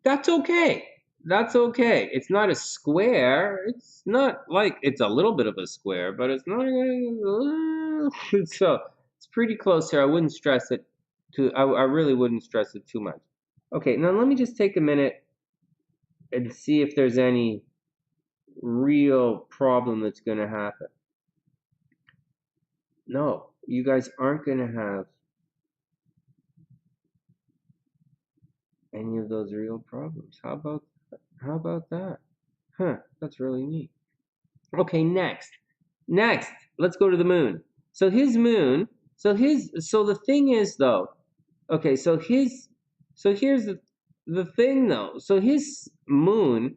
Speaker 1: that's okay. That's okay. It's not a square. It's not like, it's a little bit of a square, but it's not. So it's pretty close here. I wouldn't stress it I really wouldn't stress it too much. Okay, now let me just take a minute and see if there's any real problem that's going to happen. No, you guys aren't going to have any of those real problems. How about that? Huh, that's really neat. Okay, next, let's go to the moon. So his moon, so the thing is though, okay, so here's the thing though. So his moon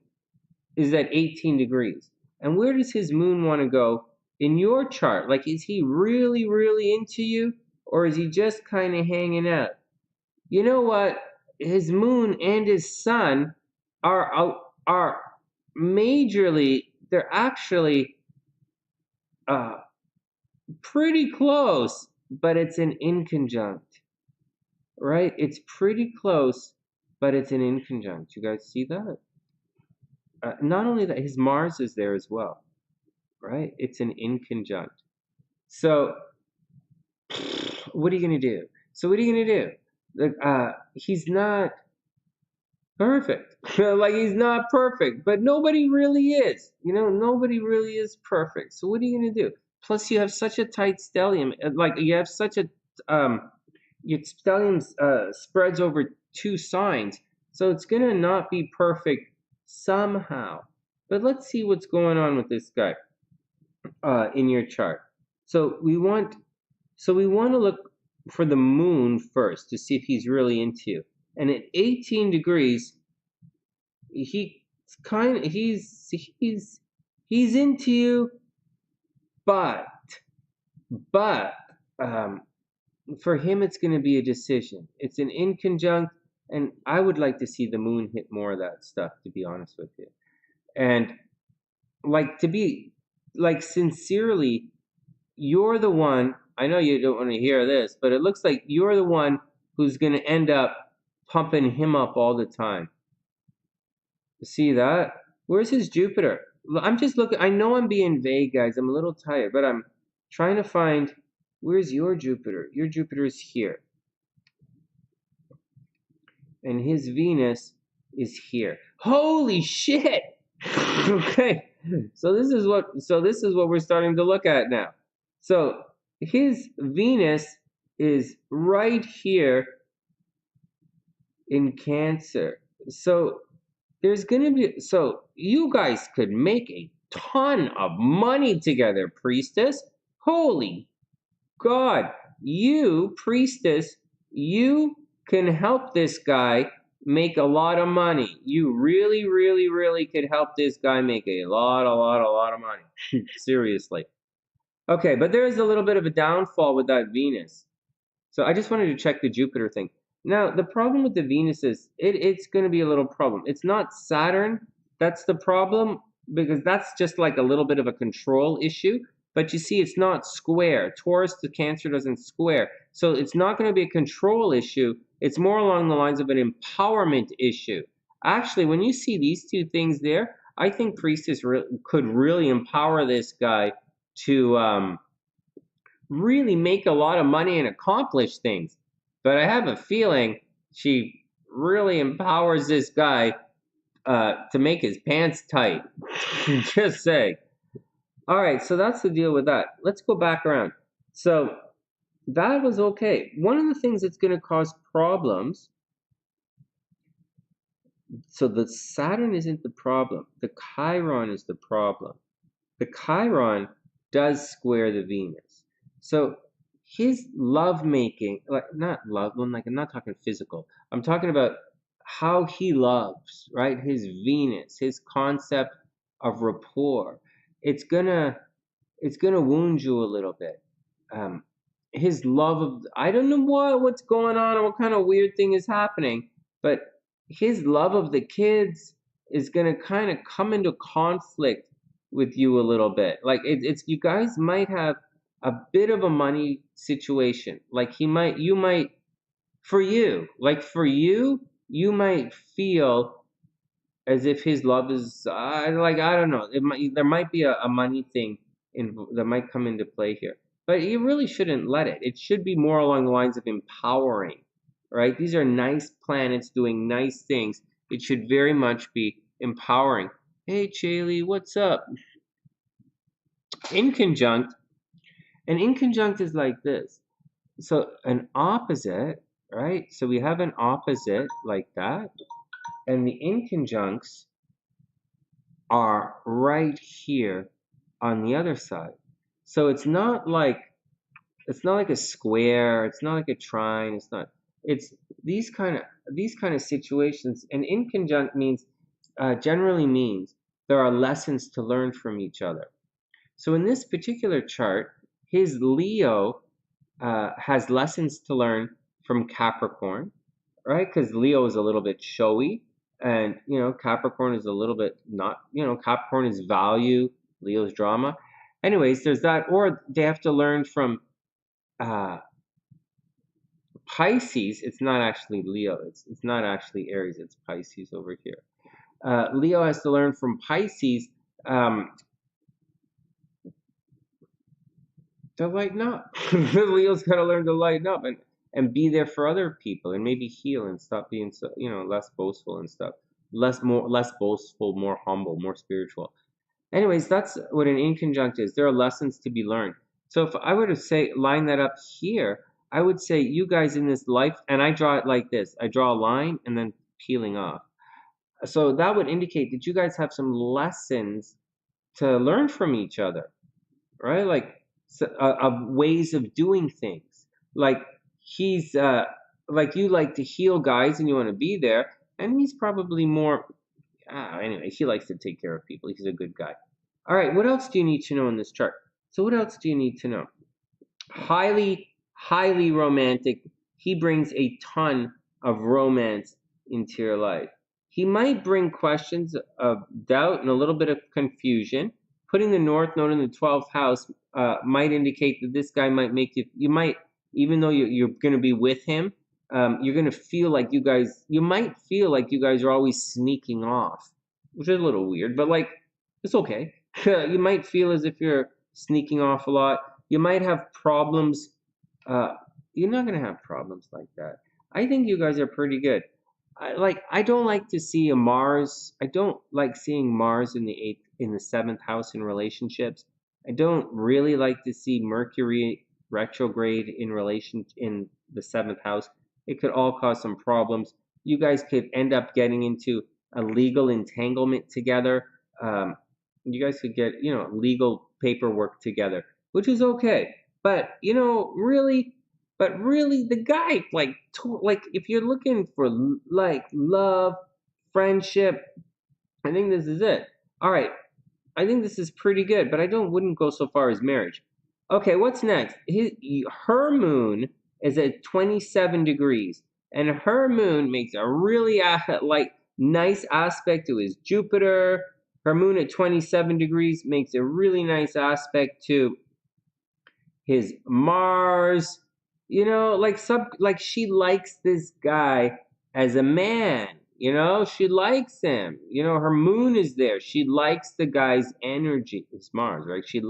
Speaker 1: is at 18 degrees. And where does his moon want to go in your chart? Like, is he really, really into you? Or is he just kind of hanging out? You know what? His moon and his sun are majorly, they're actually pretty close, but it's an inconjunct, right? It's pretty close, but it's an inconjunct. You guys see that? Not only that, his Mars is there as well, right? It's an inconjunct. So, what are you going to do? He's not perfect. Like, he's not perfect, but nobody really is. Nobody really is perfect. So what are you going to do? Plus, you have such a tight stellium. Like, you have such a, your stellium spreads over 2 signs. So it's going to not be perfect somehow. But let's see what's going on with this guy in your chart. So we want to look for the moon first to see if he's really into you. And at 18 degrees, he's into you, but for him it's going to be a decision. It's an inconjunct, and I would like to see the moon hit more of that stuff, to be honest with you. And like, to be like, sincerely, you're the one. I know you don't want to hear this, but it looks like you're the one who's going to end up pumping him up all the time. See that? Where's his Jupiter? I'm just looking. I know I'm being vague, guys. I'm a little tired, but I'm trying to find, where's your Jupiter? Your Jupiter is here. And his Venus is here. Holy shit! Okay. So this is what we're starting to look at now. So his Venus is right here in Cancer. So there's going to be, so you guys could make a ton of money together, Priestess. Holy God. You, Priestess, you can help this guy make a lot of money. You really, really, really could help this guy make a lot of money. Seriously. Okay, but there is a little bit of a downfall with that Venus. So I just wanted to check the Jupiter thing. Now, the problem with the Venus is it's going to be a little problem. It's not Saturn that's the problem, because that's just like a little bit of a control issue. But you see, it's not square. Taurus to Cancer doesn't square. So it's not going to be a control issue. It's more along the lines of an empowerment issue. Actually, when you see these two things there, I think Priestess could really empower this guy to really make a lot of money and accomplish things. But I have a feeling she really empowers this guy to make his pants tight. Just say. All right, so that's the deal with that. Let's go back around. So that was okay. One of the things that's going to cause problems. So the Saturn isn't the problem. The Chiron is the problem. The Chiron does square the Venus. So his love making, like not love, like I'm not talking physical. I'm talking about how he loves, right? His Venus, his concept of rapport. It's gonna wound you a little bit. His love of, I don't know what's going on or what kind of weird thing is happening, but his love of the kids is gonna kind of come into conflict with you a little bit. Like it's you guys might have a bit of a money situation. Like you might, for you, you might feel as if his love is I don't know. There might be a money thing that might come into play here, but you really shouldn't let it. It should be more along the lines of empowering, right? These are nice planets doing nice things. It should very much be empowering. Hey, Chaley, what's up? Inconjunct, an inconjunct is like this. So an opposite, right? So we have an opposite like that, and the inconjuncts are right here on the other side. So it's not like a square, it's not like a trine, it's these kind of situations. And inconjunct means generally means there are lessons to learn from each other. So in this particular chart, his Leo has lessons to learn from Capricorn, right? Because Leo is a little bit showy, and Capricorn is a little bit not. Capricorn is value, Leo's drama. Anyways, there's that, or they have to learn from Pisces. It's not actually Leo. It's not actually Aries. It's Pisces over here. Leo has to learn from Pisces. To lighten up. Leo's got to learn to lighten up and be there for other people and maybe heal and stop being so less boastful and stuff. Less boastful, more humble, more spiritual. Anyways, that's what an inconjunct is. There are lessons to be learned. So if I were to say line that up here, I would say you guys in this life, and I draw it like this. I draw a line and then peeling off. So that would indicate that you guys have some lessons to learn from each other, right? Like ways of doing things. Like he's like you like to heal guys and you want to be there, and he's probably more anyway, he likes to take care of people. He's a good guy. All right, what else do you need to know in this chart? So what else do you need to know? Highly romantic. He brings a ton of romance into your life. He might bring questions of doubt and a little bit of confusion. Putting the North Node in the 12th house might indicate that this guy might make you might, even though you're going to be with him, you're going to feel like you might feel like you guys are always sneaking off, which is a little weird, but like, it's okay. You might feel as if you're sneaking off a lot. You might have problems. You're not going to have problems like that. I think you guys are pretty good. I don't like to see a Mars. I don't like seeing Mars in the 7th house in relationships. I don't really like to see Mercury retrograde in the 7th house. It could all cause some problems. You guys could end up getting into a legal entanglement together. You guys could get, legal paperwork together, which is okay. But, really, the guy, like if you're looking for like love, friendship, I think this is it. All right, I think this is pretty good, but I wouldn't go so far as marriage. Okay, what's next? Her moon is at 27 degrees, and her moon makes a really nice aspect to his Jupiter. Her moon at 27 degrees makes a really nice aspect to his Mars. You know, like she likes this guy as a man. You know, she likes him. You know, her moon is there. She likes the guy's energy. It's Mars, right? She's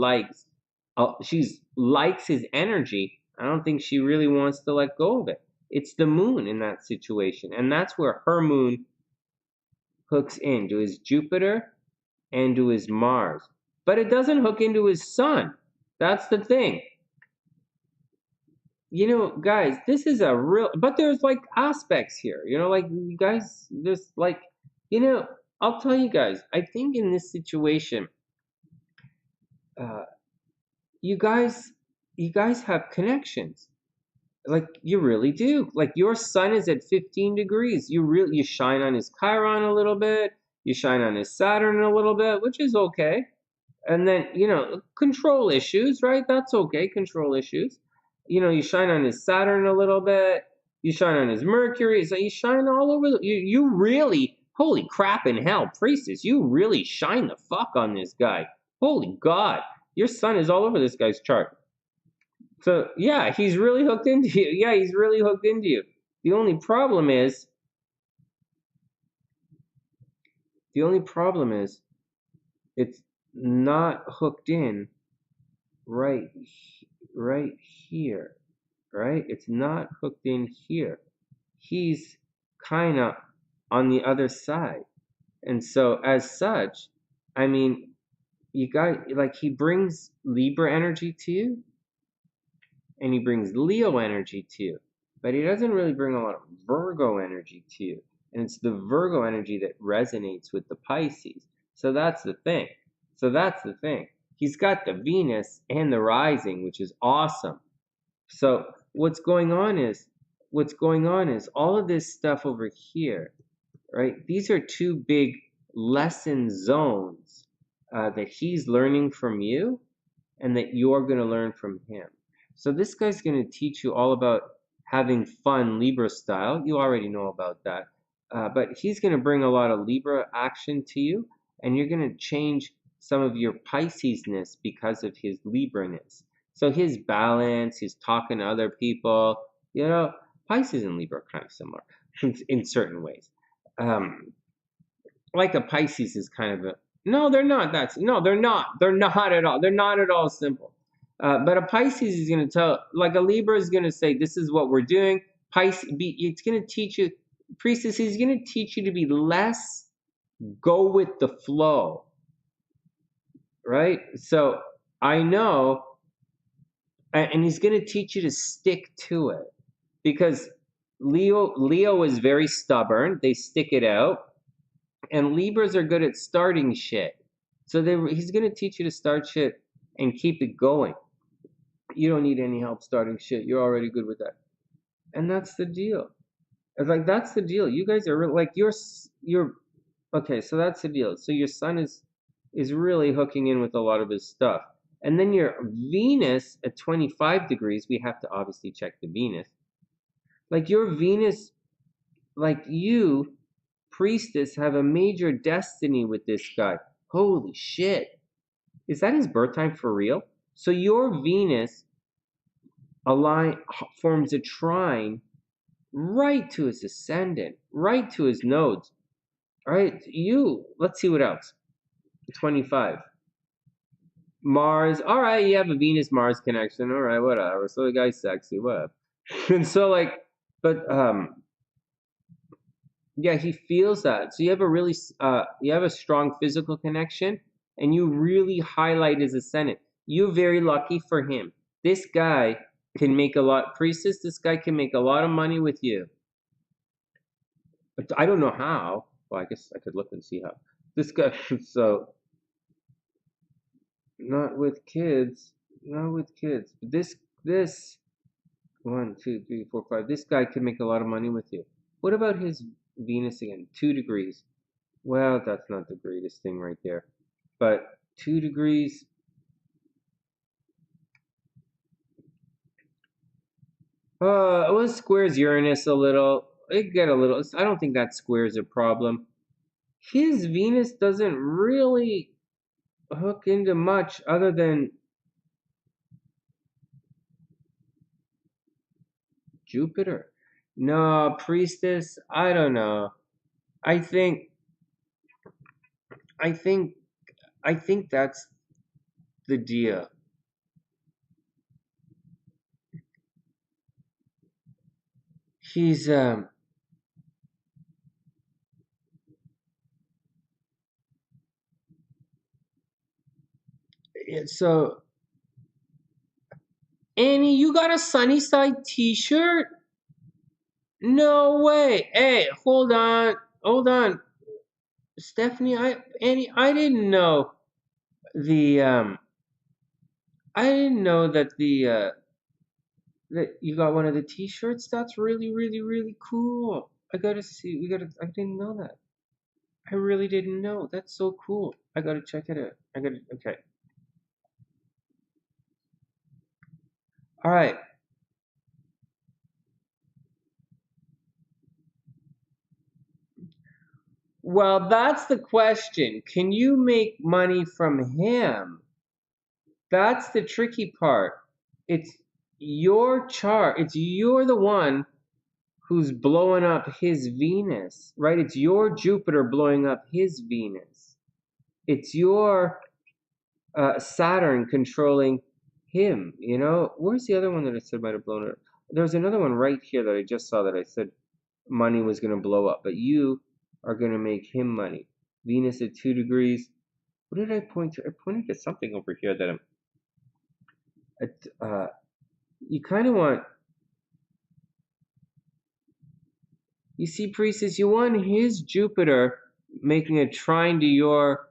Speaker 1: likes his energy. I don't think she really wants to let go of it. It's the moon in that situation, and that's where her moon hooks into his Jupiter and to his Mars. But it doesn't hook into his sun. That's the thing. You know, guys, this is a real, but there's like aspects here, you know, like you guys, there's like, you know, I'll tell you guys, I think in this situation, uh, you guys, you guys have connections. Like you really do. Like your sun is at 15 degrees. You shine on his Chiron a little bit. You shine on his Saturn a little bit, which is okay. And then, you know, control issues, right? That's okay, control issues. You know, you shine on his Saturn a little bit, you shine on his Mercury, so you shine all over. You really, holy crap in hell, priestess, you really shine the fuck on this guy. Holy God, your sun is all over this guy's chart. So, yeah, he's really hooked into you. Yeah, he's really hooked into you. The only problem is, it's not hooked in right right here, right? It's not hooked in here. He's kind of on the other side. And so as such, I mean, you got like he brings Libra energy to you and he brings Leo energy to you, but he doesn't really bring a lot of Virgo energy to you. And it's the Virgo energy that resonates with the Pisces. So that's the thing. He's got the Venus and the rising, which is awesome. So what's going on is all of this stuff over here, right? These are two big lesson zones that he's learning from you and that you're going to learn from him. So this guy's going to teach you all about having fun Libra style. You already know about that. But he's going to bring a lot of Libra action to you, and you're going to change some of your Pisces-ness because of his Libra-ness. So his balance, his talking to other people, you know, Pisces and Libra are kind of similar in certain ways. Like a Pisces is kind of a, no, they're not. They're not. They're not at all. They're not at all simple. But a Pisces is going to tell, like a Libra is going to say, this is what we're doing. It's going to teach you, priestess is going to teach you to be less go with the flow, right? So I know, and he's going to teach you to stick to it because Leo is very stubborn. They stick it out. And Libras are good at starting shit. So he's going to teach you to start shit and keep it going. You don't need any help starting shit. You're already good with that. And that's the deal. It's like, that's the deal. You guys are like, you're, okay, so that's the deal. So your sun is really hooking in with a lot of his stuff. And then your Venus at 25 degrees, we have to obviously check the Venus. Like your Venus, like you, priestess, have a major destiny with this guy. Holy shit. Is that his birth time for real? So your Venus forms a trine right to his ascendant, right to his nodes. All right, let's see what else. 25. Mars, all right, you have a Venus-Mars connection, all right, whatever. So the guy's sexy, whatever. And so like, but yeah, he feels that. So you have a strong physical connection, and you really highlight his ascendant. You're very lucky for him. This guy can make a lot, priestess, this guy can make a lot of money with you. But I don't know how. Well, I guess I could look and see how. This guy, so, not with kids. This, 1, 2, 3, 4, 5, this guy could make a lot of money with you. What about his Venus again? 2 degrees. Well, that's not the greatest thing right there. But 2 degrees. Well, squares Uranus a little. It get a little. I don't think that squares a problem. His Venus doesn't really hook into much other than Jupiter. No, priestess, I don't know. I think I think I think that's the deal. He's so Annie, you got a Sunnyside t-shirt? No way. Hey, hold on. Stephanie, Annie, the I didn't know that that you got one of the t-shirts. That's really, really, really cool. I gotta see. I didn't know that. I really didn't know. That's so cool. I gotta check it out. Okay. All right. Well, that's the question. Can you make money from him? That's the tricky part. It's your chart. You're the one who's blowing up his Venus, right? It's your Jupiter blowing up his Venus. It's your Saturn controlling him. Where's the other one that I said might have blown it up? There's another one right here that I just saw that I said money was going to blow up, but you are going to make him money. Venus at 2 degrees. What did I point to? I pointed to something over here that you kind of want. You see, priestess, you want his Jupiter making a trine to your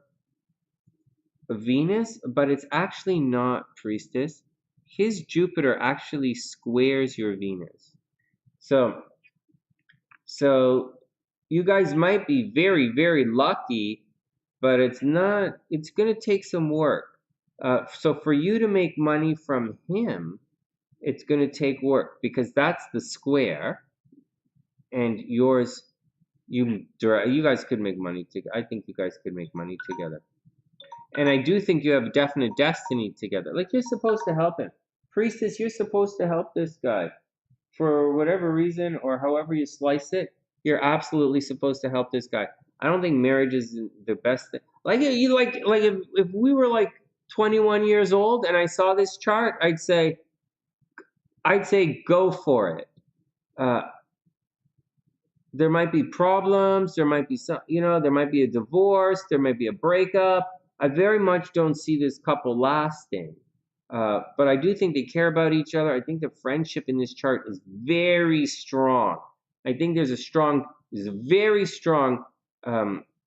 Speaker 1: Venus, but it's actually not, priestess. His Jupiter actually squares your Venus. So you guys might be very, very lucky, but it's not. It's going to take some work. So for you to make money from him, it's going to take work because that's the square, and yours. You guys could make money together. I think you guys could make money together. And I do think you have definite destiny together. Like you're supposed to help him. Priestess, you're supposed to help this guy. For whatever reason or however you slice it, you're absolutely supposed to help this guy. I don't think marriage is the best thing. Like if we were like 21 years old and I saw this chart, I'd say go for it. Uh, there might be problems, there might be there might be a divorce, there might be a breakup. I very much don't see this couple lasting. But I do think they care about each other. I think the friendship in this chart is very strong. I think there's a very strong,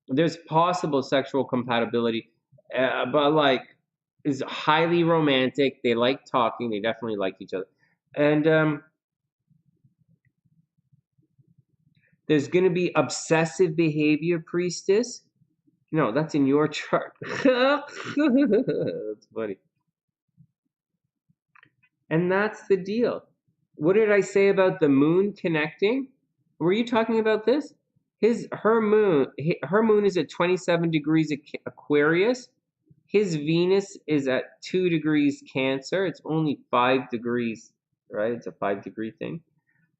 Speaker 1: there's possible sexual compatibility, but like is highly romantic. They like talking. They definitely like each other. And there's going to be obsessive behavior, priestess. No, that's in your chart. That's funny. And that's the deal. What did I say about the moon connecting? Were you talking about this? Her moon is at 27 degrees Aquarius. His Venus is at 2 degrees Cancer. It's only 5 degrees, right? It's a 5-degree thing.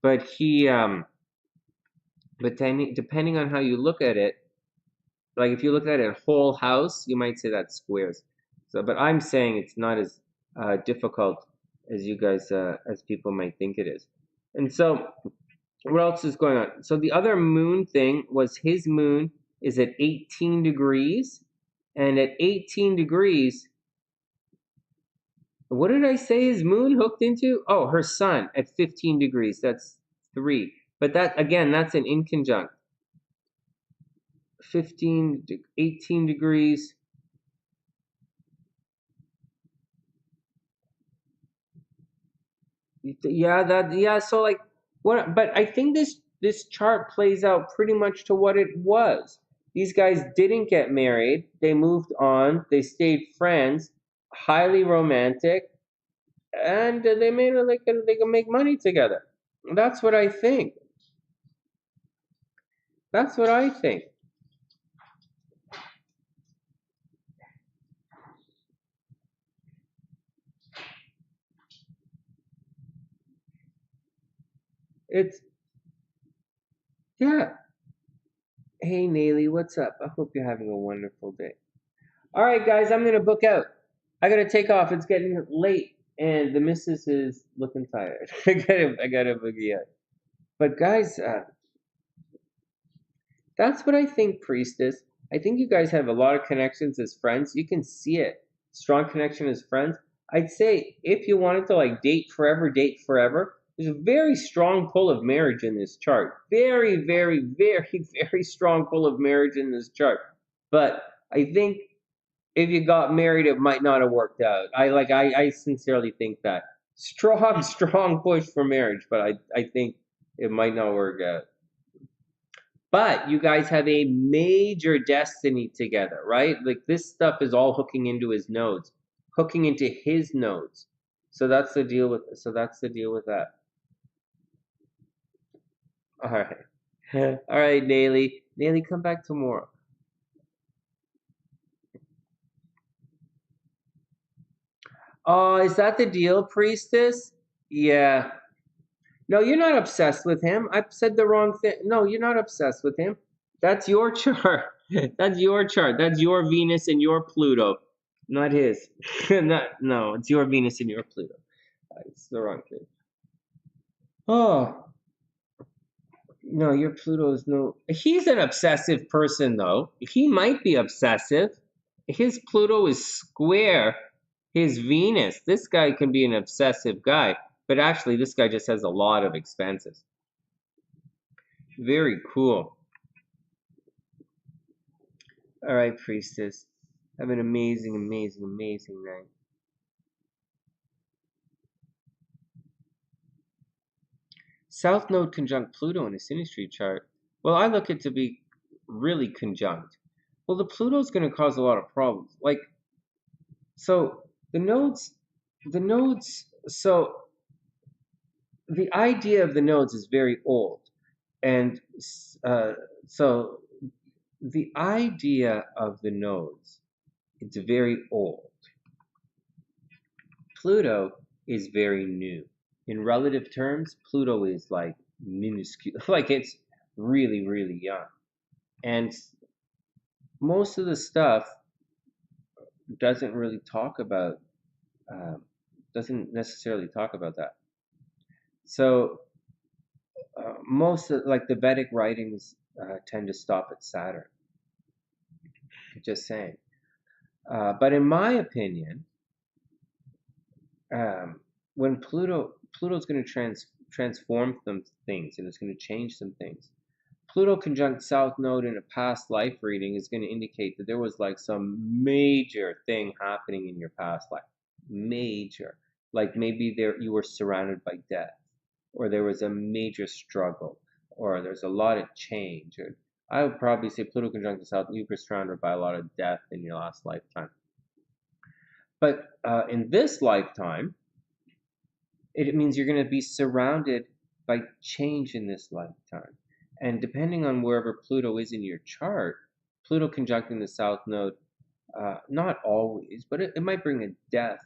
Speaker 1: But depending on how you look at it, like if you look at it whole house, you might say that's squares. So, but I'm saying it's not as difficult as you guys, as people might think it is. And so, what else is going on? So the other moon thing was his moon is at 18 degrees, and at 18 degrees, what did I say his moon hooked into? Oh, her sun at 15 degrees. That's 3. But that again, that's an inconjunct. 18 degrees. Yeah, so like what, but I think this chart plays out pretty much to what it was. These guys didn't get married. They moved on. They stayed friends, highly romantic, and they can make money together. That's what I think. That's what I think. It's, yeah. Hey, Nayli, what's up? I hope you're having a wonderful day. All right, guys, I'm going to book out. I got to take off. It's getting late, and the missus is looking tired. I got to boogie out. But, guys, that's what I think, Priestess. I think you guys have a lot of connections as friends. You can see it. Strong connection as friends. I'd say if you wanted to like date forever, there's a very strong pull of marriage in this chart. Very, very, very, very strong pull of marriage in this chart. But I think if you got married, it might not have worked out. I sincerely think that. Strong, strong push for marriage, but I think it might not work out. But you guys have a major destiny together, right? Like this stuff is all hooking into his nodes, hooking into his nodes. So that's the deal with that. All right. All right, Nayli. Nayli, come back tomorrow. Oh, is that the deal, Priestess? Yeah. No, you're not obsessed with him. I said the wrong thing. No, you're not obsessed with him. That's your chart. That's your chart. That's your Venus and your Pluto, not his. No, it's your Venus and your Pluto. It's the wrong thing. Oh, no, your Pluto is no. He's an obsessive person, though. He might be obsessive. His Pluto is square his Venus. This guy can be an obsessive guy, but actually, this guy just has a lot of expenses. Very cool. All right, Priestess. Have an amazing, amazing, amazing night. South Node conjunct Pluto in a synastry chart. Well, I look it to be really conjunct. Well, the Pluto's going to cause a lot of problems. Like, so the nodes, so the idea of the nodes is very old. And so the idea of the nodes, it's very old. Pluto is very new. In relative terms, Pluto is like minuscule, like it's really, really young. And most of the stuff doesn't really talk about, doesn't necessarily talk about that. So most of like the Vedic writings tend to stop at Saturn. Just saying. But in my opinion, when Pluto's going to transform some things and it's going to change some things. Pluto conjunct South Node in a past life reading is going to indicate that there was like some major thing happening in your past life. Major. Like maybe you were surrounded by death, or there was a major struggle, or there's a lot of change. Or I would probably say Pluto conjunct the South, you were surrounded by a lot of death in your last lifetime. But in this lifetime, it means you're going to be surrounded by change in this lifetime. And depending on wherever Pluto is in your chart, Pluto conjuncting the South Node, not always, but it might bring a death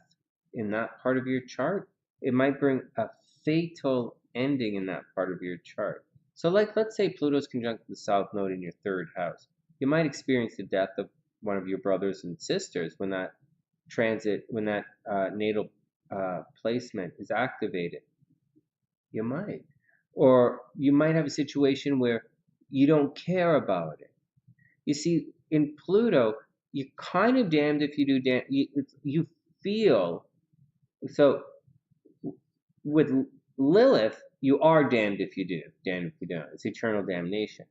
Speaker 1: in that part of your chart. It might bring a fatal ending in that part of your chart. So like, let's say Pluto's conjunct the South Node in your third house. You might experience the death of one of your brothers and sisters when that natal placement is activated. You might. Or you might have a situation where you don't care about it. You see, in Pluto, you're kind of damned if you do, you feel, so with Lilith, you are damned if you do, damned if you don't. It's eternal damnation.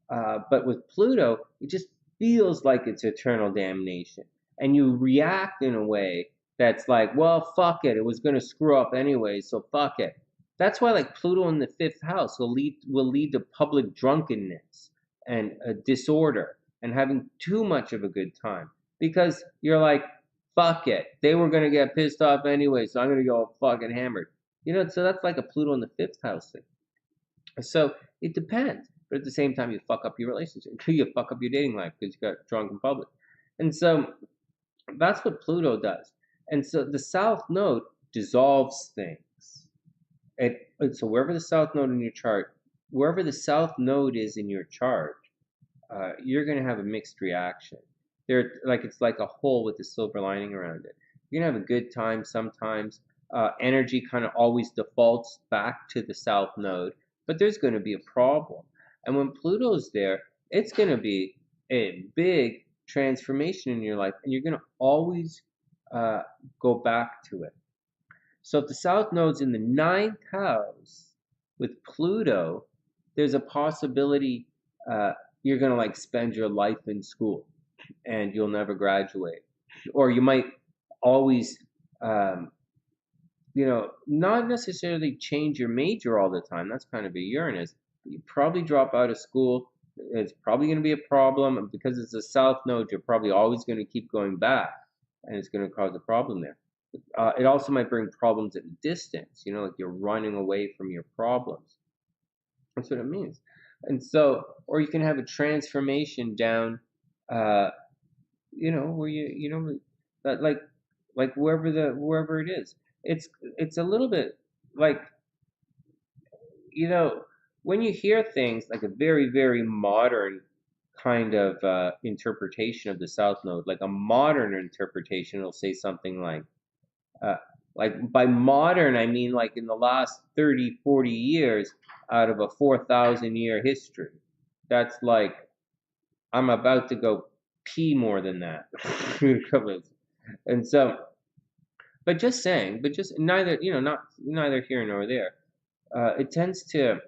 Speaker 1: But with Pluto, it just feels like it's eternal damnation. And you react in a way that's like, well, fuck it. It was going to screw up anyway, so fuck it. That's why like Pluto in the fifth house will lead to public drunkenness and a disorder and having too much of a good time. Because you're like, fuck it. They were going to get pissed off anyway, so I'm going to go fucking hammered. So that's like a Pluto in the fifth house thing. So it depends. But at the same time, you fuck up your relationship. You fuck up your dating life because you got drunk in public. And so that's what Pluto does. And so the South Node dissolves things. So wherever the south node in your chart, wherever the south node is in your chart, you're going to have a mixed reaction. It's like a hole with a silver lining around it. You're going to have a good time sometimes. Energy kind of always defaults back to the south node, but there's going to be a problem. And when Pluto's there, it's going to be a big transformation in your life, and you're going to always go back to it. So if the south node's in the 9th house with Pluto, there's a possibility you're going to like spend your life in school and you'll never graduate. Or you might always, not necessarily change your major all the time. That's kind of a Uranus. You probably drop out of school. It's probably going to be a problem. And because it's a south node, you're probably always going to keep going back, and it's going to cause a problem there. It also might bring problems at a distance, like you're running away from your problems. That's what it means. And so, or you can have a transformation down, where that like wherever it is. It's a little bit like, when you hear things like a very, very modern kind of interpretation of the South Node, like a modern interpretation will say something like by modern, I mean like in the last 30, 40 years out of a 4,000-year history. That's like, I'm about to go pee more than that. And so, but just neither, not neither here nor there. It tends to,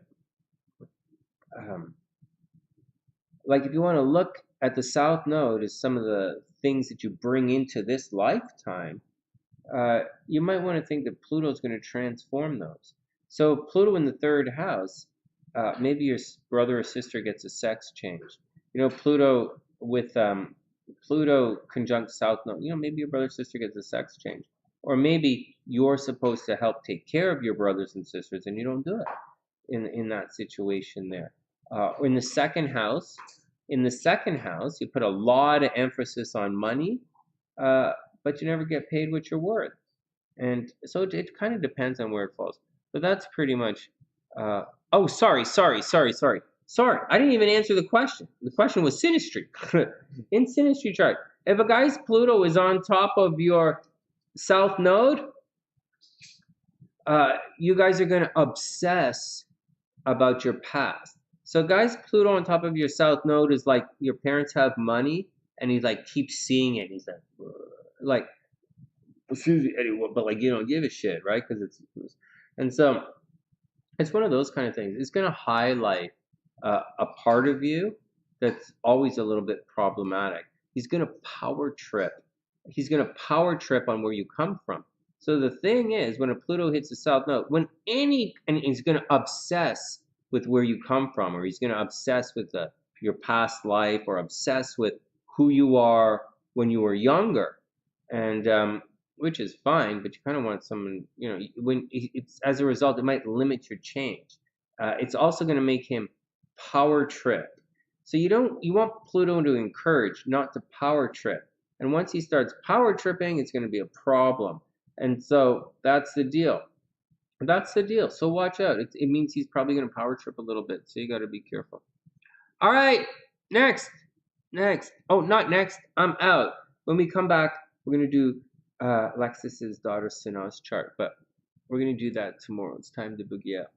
Speaker 1: like if you want to look at the South Node as some of the things that you bring into this lifetime, you might want to think that Pluto's going to transform those. So Pluto in the 3rd house, maybe your brother or sister gets a sex change. Pluto with Pluto conjunct South Node, maybe your brother or sister gets a sex change. Or maybe you're supposed to help take care of your brothers and sisters and you don't do it in that situation there. In the 2nd house, you put a lot of emphasis on money, but you never get paid what you're worth. And so it kind of depends on where it falls. But that's pretty much, oh, sorry. I didn't even answer the question. The question was synastry. In synastry chart, if a guy's Pluto is on top of your South Node, you guys are going to obsess about your past. So guys, Pluto on top of your South Node is like your parents have money and he like keeps seeing it. He's like, excuse me, anyone, but like you don't give a shit, right? Because and so it's one of those kind of things. It's going to highlight a part of you that's always a little bit problematic. He's going to power trip. He's going to power trip on where you come from. So the thing is, when a Pluto hits the South Node, and he's going to obsess with where you come from, or he's going to obsess with your past life, or obsess with who you are when you were younger, and which is fine, but you kind of want someone, when it's as a result, it might limit your change. It's also going to make him power trip. So you want Pluto to encourage, not to power trip. And once he starts power tripping, it's going to be a problem. And so that's the deal. So watch out. It means he's probably going to power trip a little bit. So you got to be careful. All right. Next. Oh, not next. I'm out. When we come back, we're going to do Alexis's daughter Sannaa's chart. But we're going to do that tomorrow. It's time to boogie out.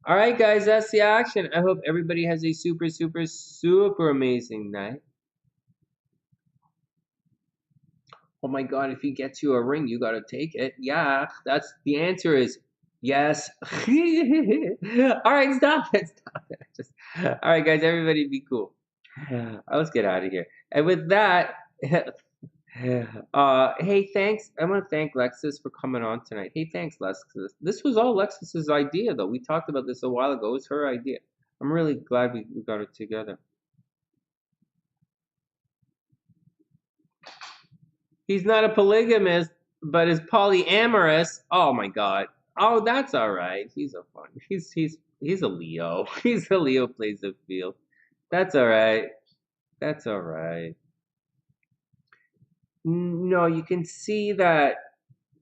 Speaker 1: All right, guys. That's the action. I hope everybody has a super, super, super amazing night. Oh my God, if he gets you a ring, you gotta take it. Yeah, that's the answer is yes. All right, stop it. All right, guys, everybody be cool. Let's get out of here. And with that, hey, thanks. I want to thank Alexis for coming on tonight. Hey, thanks, Alexis. This was all Alexis's idea, though. We talked about this a while ago. It was her idea. I'm really glad we got it together. He's not a polygamist, but is polyamorous. Oh my God. Oh, that's all right. He's a fun. He's a Leo. He's a Leo, plays the field. That's all right. That's all right. No, you can see that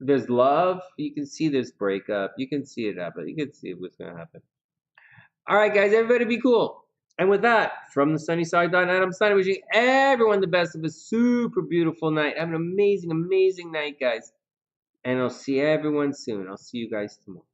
Speaker 1: There's love. You can see there's breakup. You can see it happen. You can see what's going to happen. All right, guys, everybody be cool. And with that, from the TheSunnySide.net, I'm Sannaa, wishing everyone the best of a super beautiful night. Have an amazing, amazing night, guys. And I'll see everyone soon. I'll see you guys tomorrow.